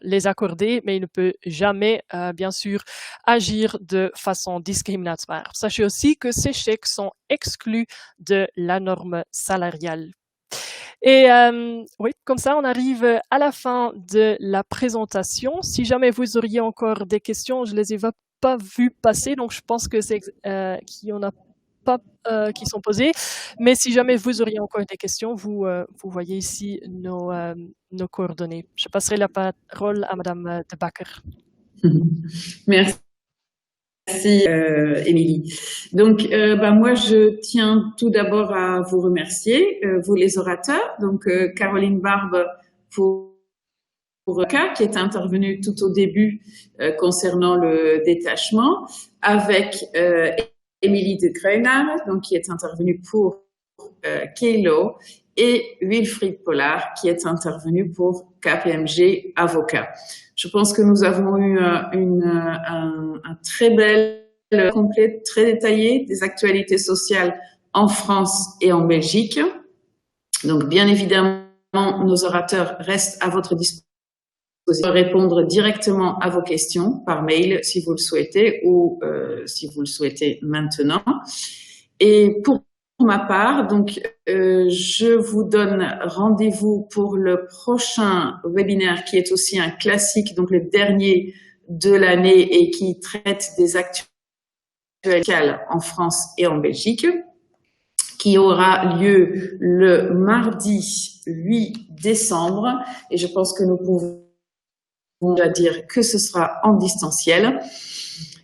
les accorder, mais il ne peut jamais, bien sûr, agir de façon discriminatoire. Sachez aussi que ces chèques sont exclus de la norme salariale. Et oui, comme ça, on arrive à la fin de la présentation. Si jamais vous auriez encore des questions, je les ai pas vues passer, donc je pense que c'est qu'il y en a pas qui sont posées. Mais si jamais vous auriez encore des questions, vous voyez ici nos coordonnées. Je passerai la parole à Madame De Backer. Merci. Merci, Émilie. Donc, moi, je tiens tout d'abord à vous remercier, vous les orateurs. Donc, Caroline Barbe pour qui est intervenue tout au début concernant le détachement, avec Émilie de Gruyner, donc qui est intervenue pour Kelo, et Wilfried Pollard, qui est intervenu pour KPMG Avocat. Je pense que nous avons eu un très bel complet, très détaillé des actualités sociales en France et en Belgique. Donc, bien évidemment, nos orateurs restent à votre disposition pour répondre directement à vos questions par mail si vous le souhaitez ou si vous le souhaitez maintenant. Et pour ma part, donc, je vous donne rendez-vous pour le prochain webinaire qui est aussi un classique, donc le dernier de l'année et qui traite des actualités en France et en Belgique, qui aura lieu le mardi 8 décembre. Et je pense que nous pouvons dire que ce sera en distanciel.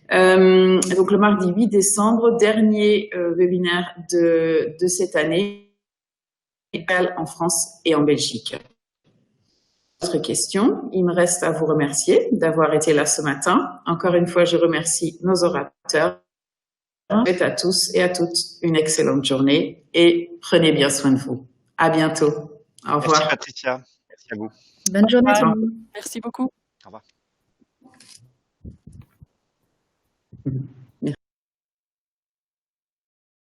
Donc le mardi 8 décembre, dernier webinaire de cette année en France et en Belgique. Autre question, il me reste à vous remercier d'avoir été là ce matin. Encore une fois, je remercie nos orateurs. Je souhaite à tous et à toutes une excellente journée et prenez bien soin de vous. À bientôt. Au revoir. Merci Patricia. Merci à vous. Bonne journée à vous. Merci beaucoup. Au revoir.